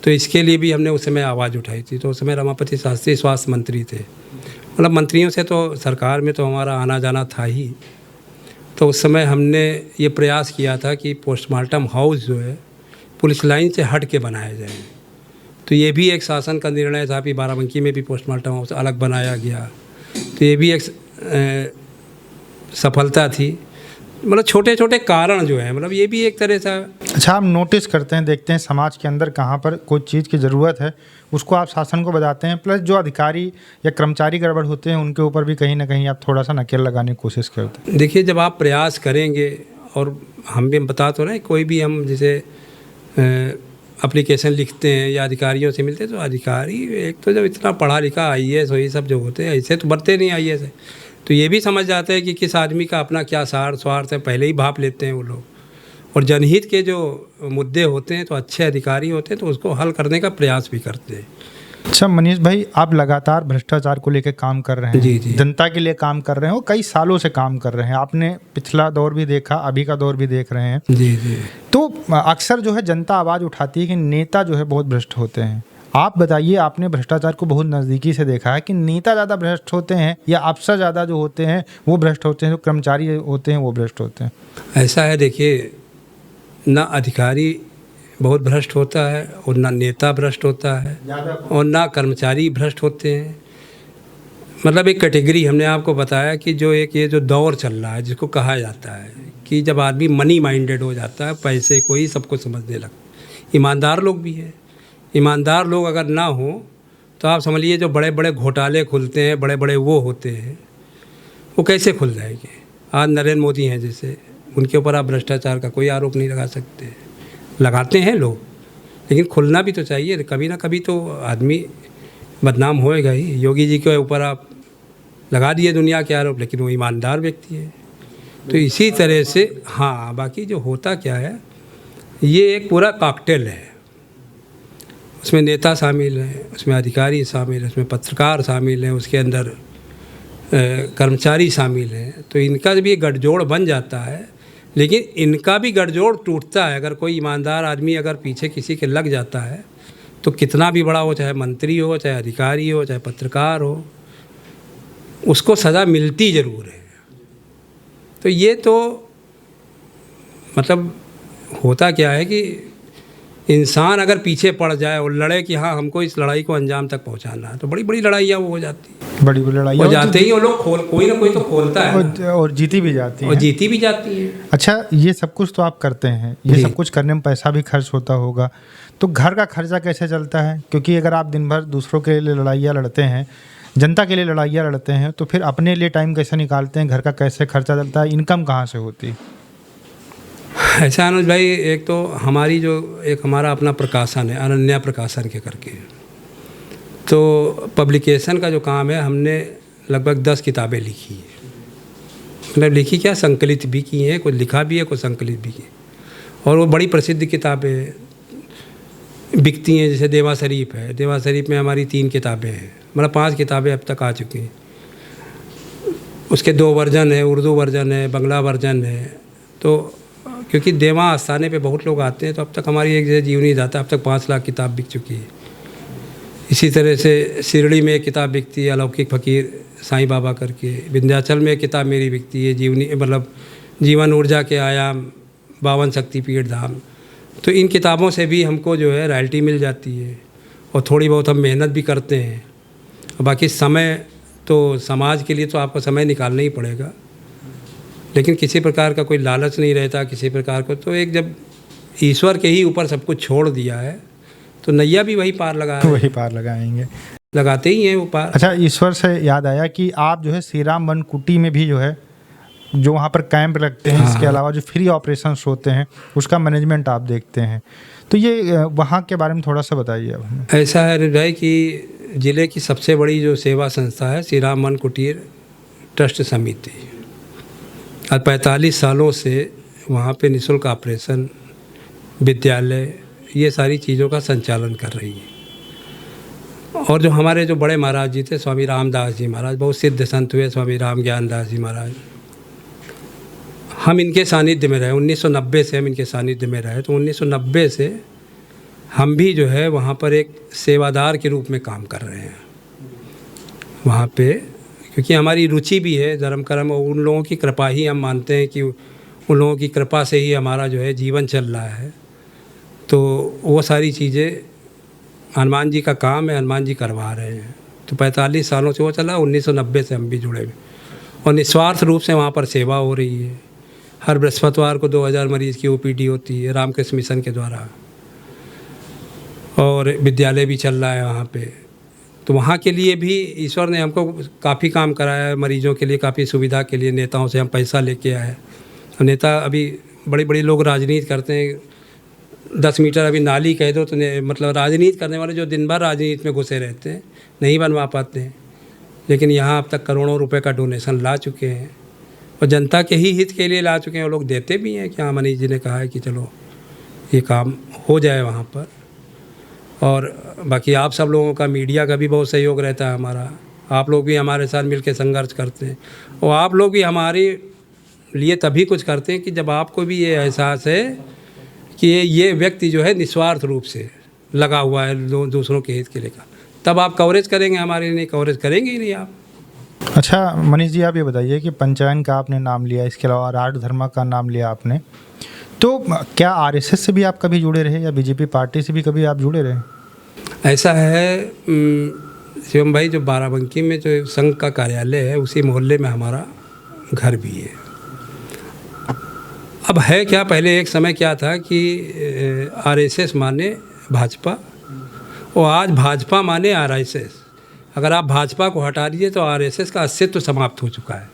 तो इसके लिए भी हमने उस समय आवाज़ उठाई थी। तो उस समय रमापति शास्त्री स्वास्थ्य मंत्री थे, मतलब मंत्रियों से तो सरकार में तो हमारा आना जाना था ही। तो उस समय हमने ये प्रयास किया था कि पोस्टमार्टम हाउस जो है पुलिस लाइन से हट के बनाया जाए। तो ये भी एक शासन का निर्णय था कि बाराबंकी में भी पोस्टमार्टम हाउस अलग बनाया गया। तो ये भी एक सफलता थी। मतलब छोटे छोटे कारण जो है, मतलब ये भी एक तरह से। अच्छा, आप नोटिस करते हैं, देखते हैं समाज के अंदर कहाँ पर कोई चीज़ की ज़रूरत है उसको आप शासन को बताते हैं, प्लस जो अधिकारी या कर्मचारी गड़बड़ होते हैं उनके ऊपर भी कहीं ना कहीं आप थोड़ा सा नकेल लगाने की कोशिश करते हैं। देखिए, जब आप प्रयास करेंगे, और हम भी बता तो रहे, कोई भी हम जैसे एप्लीकेशन लिखते हैं या अधिकारियों से मिलते हैं, तो अधिकारी एक तो जब इतना पढ़ा लिखा IAS और ये सब जो होते हैं, ऐसे तो बढ़ते नहीं IAS है, तो ये भी समझ जाते हैं कि किस आदमी का अपना क्या स्वार्थ है, पहले ही भाप लेते हैं वो लोग। और जनहित के जो मुद्दे होते हैं तो अच्छे अधिकारी होते हैं तो उसको हल करने का प्रयास भी करते हैं। अच्छा मनीष भाई, आप लगातार भ्रष्टाचार को लेकर काम कर रहे हैं, जी जी। जनता के लिए काम कर रहे हैं, और कई सालों से काम कर रहे हैं। आपने पिछला दौर भी देखा, अभी का दौर भी देख रहे हैं। जी जी। तो अक्सर जो है जनता आवाज़ उठाती है कि नेता जो है बहुत भ्रष्ट होते हैं। आप बताइए, आपने भ्रष्टाचार को बहुत नज़दीकी से देखा है कि नेता ज़्यादा भ्रष्ट होते हैं या अफसर ज़्यादा जो होते हैं वो भ्रष्ट होते हैं, जो कर्मचारी होते हैं वो भ्रष्ट होते हैं? ऐसा है, देखिए, ना अधिकारी बहुत भ्रष्ट होता है और ना नेता भ्रष्ट होता है और ना कर्मचारी भ्रष्ट होते हैं। मतलब एक कैटेगरी हमने आपको बताया कि जो एक ये जो दौर चल रहा है जिसको कहा जाता है कि जब आदमी मनी माइंडेड हो जाता है, पैसे को ही सब कुछ समझने लगता। ईमानदार लोग भी हैं, ईमानदार लोग अगर ना हो तो आप समझ लीजिए जो बड़े बड़े घोटाले खुलते हैं, बड़े बड़े वो होते हैं, वो कैसे खुल जाएंगे। आज नरेंद्र मोदी हैं जैसे, उनके ऊपर आप भ्रष्टाचार का कोई आरोप नहीं लगा सकते। लगाते हैं लोग, लेकिन खुलना भी तो चाहिए, कभी ना कभी तो आदमी बदनाम होएगा ही। योगी जी के ऊपर आप लगा दिए दुनिया के आरोप, लेकिन वो ईमानदार व्यक्ति है। तो इसी तरह से हाँ, बाकी जो होता क्या है, ये एक पूरा कॉकटेल है। उसमें नेता शामिल हैं, उसमें अधिकारी शामिल हैं, उसमें पत्रकार शामिल हैं, उसके अंदर कर्मचारी शामिल हैं। तो इनका भी गठजोड़ बन जाता है, लेकिन इनका भी गठजोड़ टूटता है। अगर कोई ईमानदार आदमी अगर पीछे किसी के लग जाता है तो कितना भी बड़ा हो, चाहे मंत्री हो, चाहे अधिकारी हो, चाहे पत्रकार हो, उसको सज़ा मिलती ज़रूर है। तो ये तो मतलब होता क्या है कि इंसान अगर पीछे पड़ जाए और लड़े कि हाँ हमको इस लड़ाई को अंजाम तक पहुंचाना है, तो बड़ी बड़ी लड़ाइयाँ वो हो जाती है। बड़ी बड़ी लड़ाई हो जाते ही वो लोग कोई ना कोई तो खोलता है ना, और जीती भी जाती और है। जीती भी जाती है। अच्छा, ये सब कुछ तो आप करते हैं, ये जी। सब कुछ करने में पैसा भी खर्च होता होगा, तो घर का खर्चा कैसे चलता है? क्योंकि अगर आप दिन भर दूसरों के लिए लड़ाइयाँ लड़ते हैं, जनता के लिए लड़ाइयाँ लड़ते हैं, तो फिर अपने लिए टाइम कैसे निकालते हैं? घर का कैसे खर्चा चलता है? इनकम कहाँ से होती है? ऐसा अनुज भाई, एक तो हमारी जो एक हमारा अपना प्रकाशन है अनन्या प्रकाशन के करके, तो पब्लिकेशन का जो काम है, हमने लगभग 10 किताबें लिखी है। मतलब लिखी क्या, संकलित भी की हैं, कुछ लिखा भी है, कुछ संकलित भी की, और वो बड़ी प्रसिद्ध किताबें बिकती हैं। जैसे देवा शरीफ है, देवा शरीफ में हमारी 3 किताबें हैं, मतलब 5 किताबें अब तक आ चुकी हैं। उसके 2 वर्जन है, उर्दू वर्जन है, बंगला वर्जन है। तो क्योंकि देवा आस्थाने पे बहुत लोग आते हैं, तो अब तक हमारी एक जैसे जीवनी दाता, अब तक 5 लाख किताब बिक चुकी है। इसी तरह से शिरडी में एक किताब बिकती है, अलौकिक फ़कीर साईं बाबा करके। विंध्याचल में एक किताब मेरी बिकती है, जीवनी मतलब जीवन ऊर्जा के आयाम, 52 शक्तिपीठ धाम। तो इन किताबों से भी हमको जो है रॉयल्टी मिल जाती है, और थोड़ी बहुत हम मेहनत भी करते हैं। और बाकी समय तो समाज के लिए तो आपको समय निकालना ही पड़ेगा, लेकिन किसी प्रकार का कोई लालच नहीं रहता किसी प्रकार को। तो एक जब ईश्वर के ही ऊपर सब कुछ छोड़ दिया है, तो नैया भी वही पार वही पार लगाएंगे, लगाते ही हैं वो पार। अच्छा, ईश्वर से याद आया कि आप जो है श्री राम वन कुटी में भी जो है, जो वहाँ पर कैंप लगते हैं, इसके अलावा जो फ्री ऑपरेशंस होते हैं, उसका मैनेजमेंट आप देखते हैं, तो ये वहाँ के बारे में थोड़ा सा बताइए अब हमें। ऐसा है भाई कि ज़िले की सबसे बड़ी जो सेवा संस्था है श्री राम वन कुटीर ट्रस्ट समिति, आज 45 सालों से वहाँ पे निःशुल्क ऑपरेशन, विद्यालय, ये सारी चीज़ों का संचालन कर रही है। और जो हमारे जो बड़े महाराज जी थे, स्वामी रामदास जी महाराज, बहुत सिद्ध संत हुए, स्वामी राम ज्ञानदास जी महाराज, हम इनके सानिध्य में रहे। 1990 से हम इनके सानिध्य में रहे, तो 1990 से हम भी जो है वहाँ पर एक सेवादार के रूप में काम कर रहे हैं वहाँ पे, क्योंकि हमारी रुचि भी है धर्म कर्म, और उन लोगों की कृपा ही हम मानते हैं कि उन लोगों की कृपा से ही हमारा जो है जीवन चल रहा है। तो वो सारी चीज़ें हनुमान जी का काम है, हनुमान जी करवा रहे हैं। तो 45 सालों से वो चला, 1990 से हम भी जुड़े हुए, और निस्वार्थ रूप से वहाँ पर सेवा हो रही है। हर बृहस्पतिवार को 2000 मरीज़ की OPD होती है रामकृष्ण मिशन के द्वारा, और विद्यालय भी चल रहा है वहाँ पे। तो वहाँ के लिए भी ईश्वर ने हमको काफ़ी काम कराया है, मरीजों के लिए काफ़ी सुविधा के लिए नेताओं से हम पैसा लेके आए। नेता अभी बड़ी बड़ी लोग राजनीति करते हैं, 10 मीटर अभी नाली कह दो तो मतलब राजनीति करने वाले जो दिन भर राजनीति में घुसे रहते हैं, नहीं बनवा पाते हैं। लेकिन यहाँ अब तक करोड़ों रुपए का डोनेशन ला चुके हैं, और जनता के ही हित के लिए ला चुके हैं। वो लोग देते भी हैं कि हाँ, मनीष जी ने कहा है कि चलो ये काम हो जाए वहाँ पर। और बाकी आप सब लोगों का, मीडिया का भी बहुत सहयोग रहता है हमारा। आप लोग भी हमारे साथ मिलकर संघर्ष करते हैं, और आप लोग भी हमारे लिए तभी कुछ करते हैं कि जब आपको भी ये एहसास है कि ये व्यक्ति जो है निस्वार्थ रूप से लगा हुआ है दूसरों के हित के लिए, तब आप कवरेज करेंगे, हमारे लिए कवरेज करेंगे ही नहीं आप। अच्छा मनीष जी, आप ये बताइए कि पंचायन का आपने नाम लिया, इसके अलावा राष्ट्र धर्म का नाम लिया आपने, तो क्या RSS से भी आप कभी जुड़े रहे, या BJP पार्टी से भी कभी आप जुड़े रहे? ऐसा है शिवम भाई, जो बाराबंकी में जो संघ का कार्यालय है, उसी मोहल्ले में हमारा घर भी है। अब है क्या, पहले एक समय क्या था कि RSS माने भाजपा, और आज भाजपा माने RSS। अगर आप भाजपा को हटा दीजिए तो RSS का अस्तित्व समाप्त हो चुका है।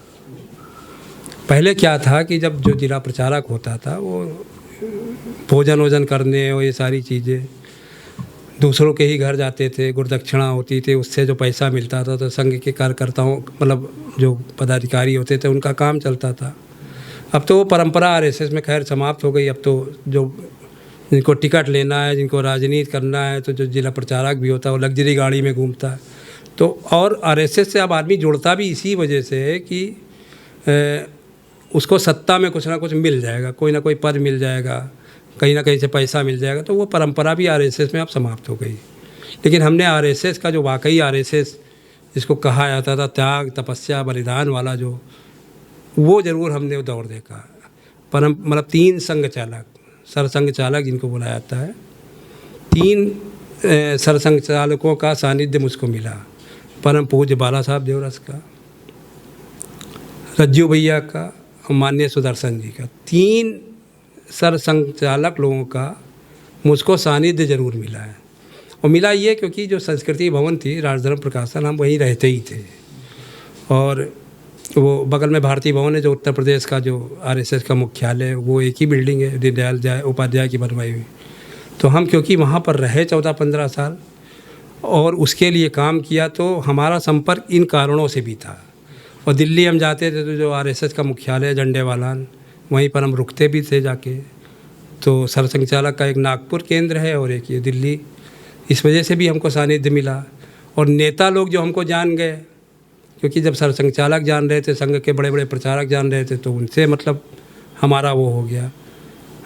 पहले क्या था कि जब जो जिला प्रचारक होता था, वो भोजन वोजन करने और ये सारी चीज़ें दूसरों के ही घर जाते थे, गुरुदक्षिणा होती थी, उससे जो पैसा मिलता था तो संघ के कार्यकर्ताओं, मतलब जो पदाधिकारी होते थे, उनका काम चलता था। अब तो वो परंपरा RSS में खैर समाप्त हो गई। अब तो जो जिनको टिकट लेना है, जिनको राजनीति करना है, तो जो जिला प्रचारक भी होता है वो लग्जरी गाड़ी में घूमता है। तो और RSS से अब आदमी जुड़ता भी इसी वजह से है कि उसको सत्ता में कुछ ना कुछ मिल जाएगा, कोई ना कोई पद मिल जाएगा, कहीं ना कहीं से पैसा मिल जाएगा। तो वो परंपरा भी RSS में अब समाप्त हो गई। लेकिन हमने RSS का जो वाकई RSS जिसको कहा जाता था त्याग, तपस्या, बलिदान वाला, जो वो ज़रूर हमने दौर देखा। मतलब 3 संघ चालक, सरसंघ चालक जिनको बोला जाता है, 3 सरसंघ चालकों का सानिध्य मुझको मिला। परम पूज्य बाला साहब देवरस का, रज्जू भैया का और माननीय सुदर्शन जी का, 3 सरसंघ चालक लोगों का मुझको सानिध्य जरूर मिला है। और मिला ये क्योंकि जो संस्कृति भवन थी राजधर्म प्रकाशन, हम वहीं रहते ही थे, और वो बगल में भारतीय भवन है जो उत्तर प्रदेश का जो आरएसएस का मुख्यालय है, वो एक ही बिल्डिंग है दीनदयाल उपाध्याय की बनवाई हुई। तो हम क्योंकि वहाँ पर रहे 14-15 साल और उसके लिए काम किया, तो हमारा संपर्क इन कारणों से भी था। और दिल्ली हम जाते थे तो जो आरएसएस का मुख्यालय झंडेवालान, वहीं पर हम रुकते भी थे जाके। तो सरसंघ चालक का एक नागपुर केंद्र है और एक ये दिल्ली, इस वजह से भी हमको सानिध्य मिला। और नेता लोग जो हमको जान गए, क्योंकि जब सरसंघ चालक जान रहे थे, संघ के बड़े बड़े प्रचारक जान रहे थे, तो उनसे मतलब हमारा वो हो गया।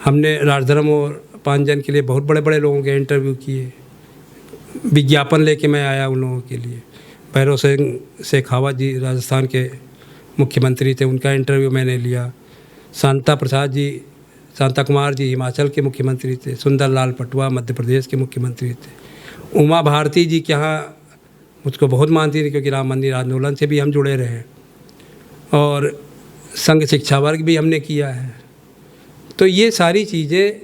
हमने राजधर्म और पांचजन के लिए बहुत बड़े बड़े लोगों के इंटरव्यू किए, विज्ञापन लेके मैं आया उन लोगों के लिए। भैरव सिंह शेखावत जी राजस्थान के मुख्यमंत्री थे, उनका इंटरव्यू मैंने लिया। शांता कुमार जी हिमाचल के मुख्यमंत्री थे। सुंदर लाल पटवा मध्य प्रदेश के मुख्यमंत्री थे। उमा भारती जी के यहाँ मुझको बहुत मानती थी, क्योंकि राम मंदिर आंदोलन से भी हम जुड़े रहे, और संघ शिक्षा वर्ग भी हमने किया है। तो ये सारी चीज़ें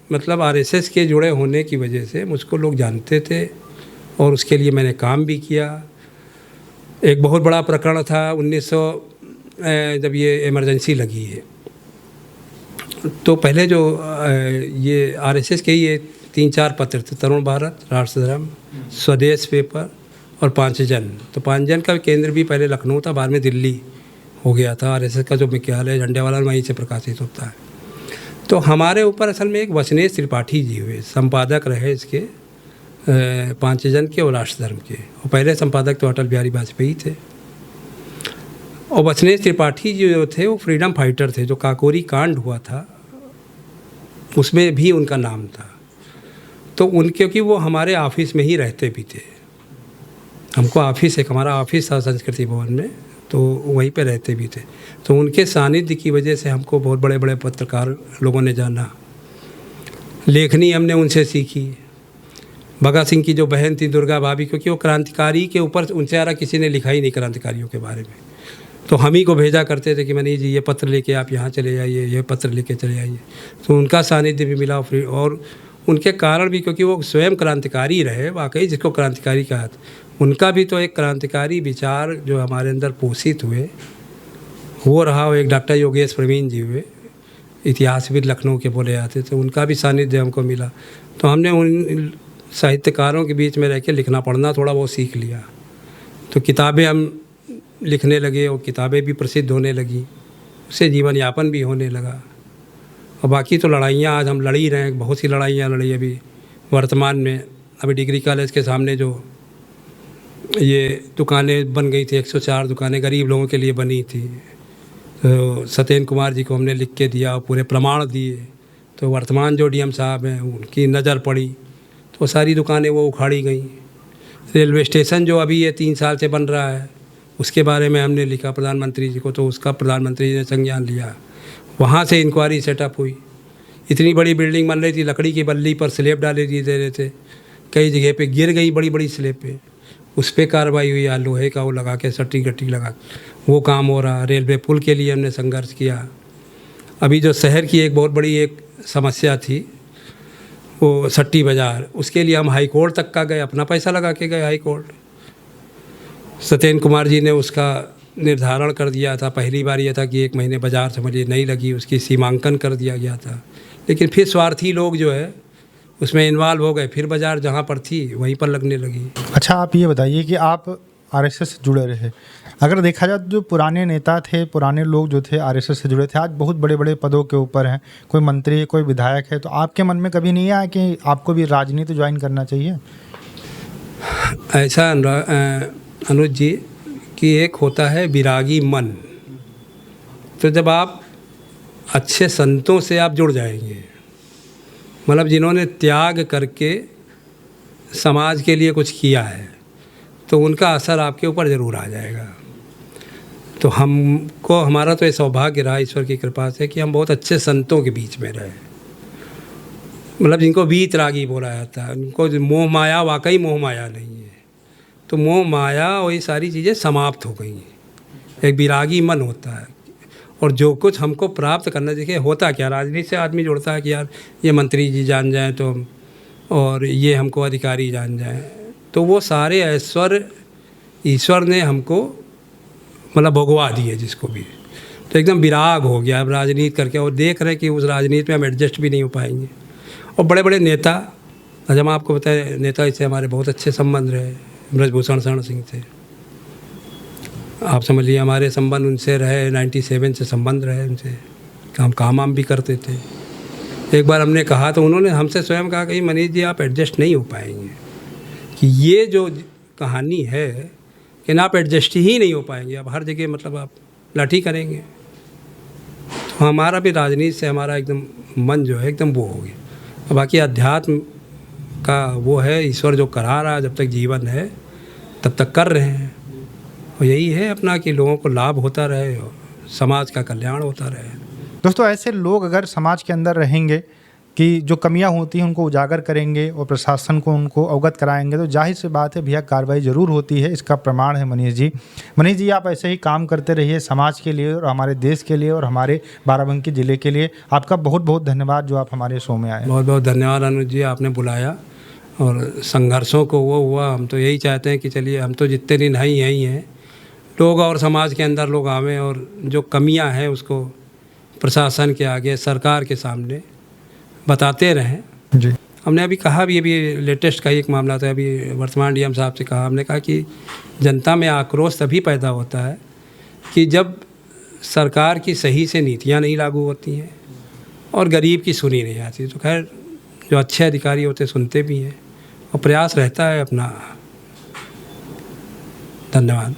मतलब आरएसएस के जुड़े होने की वजह से मुझको लोग जानते थे, और उसके लिए मैंने काम भी किया। एक बहुत बड़ा प्रकरण था 1900 जब ये इमरजेंसी लगी है, तो पहले जो ये आरएसएस के ये 3-4 पत्र थे, तरुण भारत, राष्ट्रधर्म, स्वदेश पेपर और पांचजन। तो पांचजन का केंद्र भी पहले लखनऊ था, बाद में दिल्ली हो गया था। आरएसएस का जो मुख्यालय झंडेवालान वहीं से प्रकाशित होता है। तो हमारे ऊपर असल में एक वचनेश त्रिपाठी जी हुए, संपादक रहे इसके पांचजन के और राष्ट्रधर्म के, और पहले संपादक तो अटल बिहारी वाजपेयी थे। और वचनेश त्रिपाठी जी जो थे वो फ्रीडम फाइटर थे। जो काकोरी कांड हुआ था उसमें भी उनका नाम था। तो क्योंकि वो हमारे ऑफिस में ही रहते भी थे, हमको ऑफिस, एक हमारा ऑफिस था संस्कृति भवन में, तो वहीं पे रहते भी थे। तो उनके सानिध्य की वजह से हमको बहुत बड़े बड़े पत्रकार लोगों ने जाना। लेखनी हमने उनसे सीखी। भगत सिंह की जो बहन थी दुर्गा भाभी, क्योंकि वो क्रांतिकारी के ऊपर उनसे ज़्यादा किसी ने लिखा ही नहीं क्रांतिकारियों के बारे में, तो हम ही को भेजा करते थे कि मनीष जी ये पत्र लेके आप यहाँ चले जाइए, ये पत्र लेके चले जाइए। तो उनका सानिध्य भी मिला फ्री, और उनके कारण भी, क्योंकि वो स्वयं क्रांतिकारी रहे वाकई, जिसको क्रांतिकारी कहा था, उनका भी तो एक क्रांतिकारी विचार जो हमारे अंदर पोषित हुए वो रहा। एक डॉक्टर योगेश प्रवीण जी हुए, इतिहासविद लखनऊ के बोले जाते थे, उनका भी सानिध्य हमको मिला। तो हमने उन साहित्यकारों के बीच में रह के लिखना पढ़ना थोड़ा बहुत सीख लिया। तो किताबें हम लिखने लगे, और किताबें भी प्रसिद्ध होने लगी, उससे जीवन यापन भी होने लगा। और बाकी तो लड़ाइयाँ आज हम लड़ ही रहे हैं, बहुत सी लड़ाइयाँ लड़ी अभी वर्तमान में। अभी डिग्री कॉलेज के सामने जो ये दुकानें बन गई थी, 104 दुकानें गरीब लोगों के लिए बनी थी, तो सत्येंद्र कुमार जी को हमने लिख के दिया और पूरे प्रमाण दिए। तो वर्तमान जो डीएम साहब हैं उनकी नज़र पड़ी, तो सारी दुकानें वो उखाड़ी गई। रेलवे स्टेशन जो अभी ये 3 साल से बन रहा है, उसके बारे में हमने लिखा प्रधानमंत्री जी को, तो उसका प्रधानमंत्री जी ने संज्ञान लिया। वहाँ से इंक्वायरी सेटअप हुई। इतनी बड़ी बिल्डिंग बन रही थी, लकड़ी की बल्ली पर स्लेब डाले दिए दे रहे थे, कई जगह पे गिर गई बड़ी बड़ी स्लेब पे, उस पर कार्रवाई हुई। लोहे का वो लगा के सट्टी गट्टी लगा, वो काम हो रहा। रेलवे पुल के लिए हमने संघर्ष किया। अभी जो शहर की एक बहुत बड़ी एक समस्या थी वो सट्टी बाज़ार, उसके लिए हम हाई कोर्ट तक का गए, अपना पैसा लगा के गए हाई कोर्ट। सत्येंद्र कुमार जी ने उसका निर्धारण कर दिया था। पहली बार यह था कि 1 महीने बाज़ार समझिए नहीं लगी, उसकी सीमांकन कर दिया गया था। लेकिन फिर स्वार्थी लोग जो है उसमें इन्वॉल्व हो गए, फिर बाज़ार जहाँ पर थी वहीं पर लगने लगी। अच्छा, आप ये बताइए कि आप आरएसएस से जुड़े रहे, अगर देखा जाए तो जो पुराने नेता थे, पुराने लोग जो थे आरएसएस से जुड़े थे, आज बहुत बड़े बड़े पदों के ऊपर हैं, कोई मंत्री है, कोई विधायक है, तो आपके मन में कभी नहीं आया कि आपको भी राजनीति ज्वाइन करना चाहिए? ऐसा अनुज जी कि एक होता है विरागी मन, तो जब आप अच्छे संतों से आप जुड़ जाएंगे, मतलब जिन्होंने त्याग करके समाज के लिए कुछ किया है, तो उनका असर आपके ऊपर ज़रूर आ जाएगा। तो हमको, हमारा तो ये सौभाग्य रहा ईश्वर की कृपा से कि हम बहुत अच्छे संतों के बीच में रहे, मतलब जिनको वीतरागी बोला जाता है, उनको मोह माया वाकई मोह माया नहीं है। तो मोह माया और ये सारी चीज़ें समाप्त हो गई हैं। एक विरागी मन होता है और जो कुछ हमको प्राप्त करना, देखिए होता क्या, राजनीति से आदमी जुड़ता है कि यार ये मंत्री जी जान जाएं तो, और ये हमको अधिकारी जान जाएं, तो वो सारे ऐश्वर्य ईश्वर ने हमको मतलब भोगवा दिए जिसको भी, तो एकदम विराग हो गया अब राजनीति करके। और देख रहे हैं कि उस राजनीति में हम एडजस्ट भी नहीं हो पाएंगे। और बड़े बड़े नेता, आज हम आपको बताए, नेता इससे हमारे बहुत अच्छे संबंध रहे। ब्रजभूषण शरण सिंह थे, आप समझ लीजिए हमारे संबंध उनसे रहे, 97 से संबंध रहे उनसे, हम काम भी करते थे। एक बार हमने कहा तो उन्होंने हमसे स्वयं कहा कि मनीष जी आप एडजस्ट नहीं हो पाएंगे, कि ये जो कहानी है कि ना आप एडजस्ट ही नहीं हो पाएंगे, आप हर जगह मतलब आप लाठी करेंगे। तो हमारा भी राजनीति से हमारा एकदम मन जो है एकदम वो हो गया। बाकी अध्यात्म का वो है, ईश्वर जो करा रहा है, जब तक जीवन है तब तक कर रहे हैं। और यही है अपना कि लोगों को लाभ होता रहे और समाज का कल्याण होता रहे। दोस्तों, ऐसे लोग अगर समाज के अंदर रहेंगे कि जो कमियां होती हैं उनको उजागर करेंगे और प्रशासन को उनको अवगत कराएंगे, तो जाहिर सी बात है भैया कार्रवाई ज़रूर होती है। इसका प्रमाण है मनीष जी। मनीष जी, आप ऐसे ही काम करते रहिए समाज के लिए और हमारे देश के लिए और हमारे बाराबंकी ज़िले के लिए। आपका बहुत बहुत धन्यवाद जो आप हमारे शो में आए। बहुत बहुत धन्यवाद अनुज जी, आपने बुलाया और संघर्षों को वो हुआ। हम तो यही चाहते हैं कि चलिए हम तो जितने दिन हैं यही हैं, लोग और समाज के अंदर लोग आवें और जो कमियां हैं उसको प्रशासन के आगे, सरकार के सामने बताते रहें। जी, हमने अभी कहा भी, अभी लेटेस्ट का एक मामला था, अभी वर्तमान डीएम साहब से कहा, हमने कहा कि जनता में आक्रोश तभी पैदा होता है कि जब सरकार की सही से नीतियां नहीं लागू होती हैं और गरीब की सुनी नहीं आती। तो खैर जो अच्छे अधिकारी होते सुनते भी हैं और प्रयास रहता है अपना। धन्यवाद।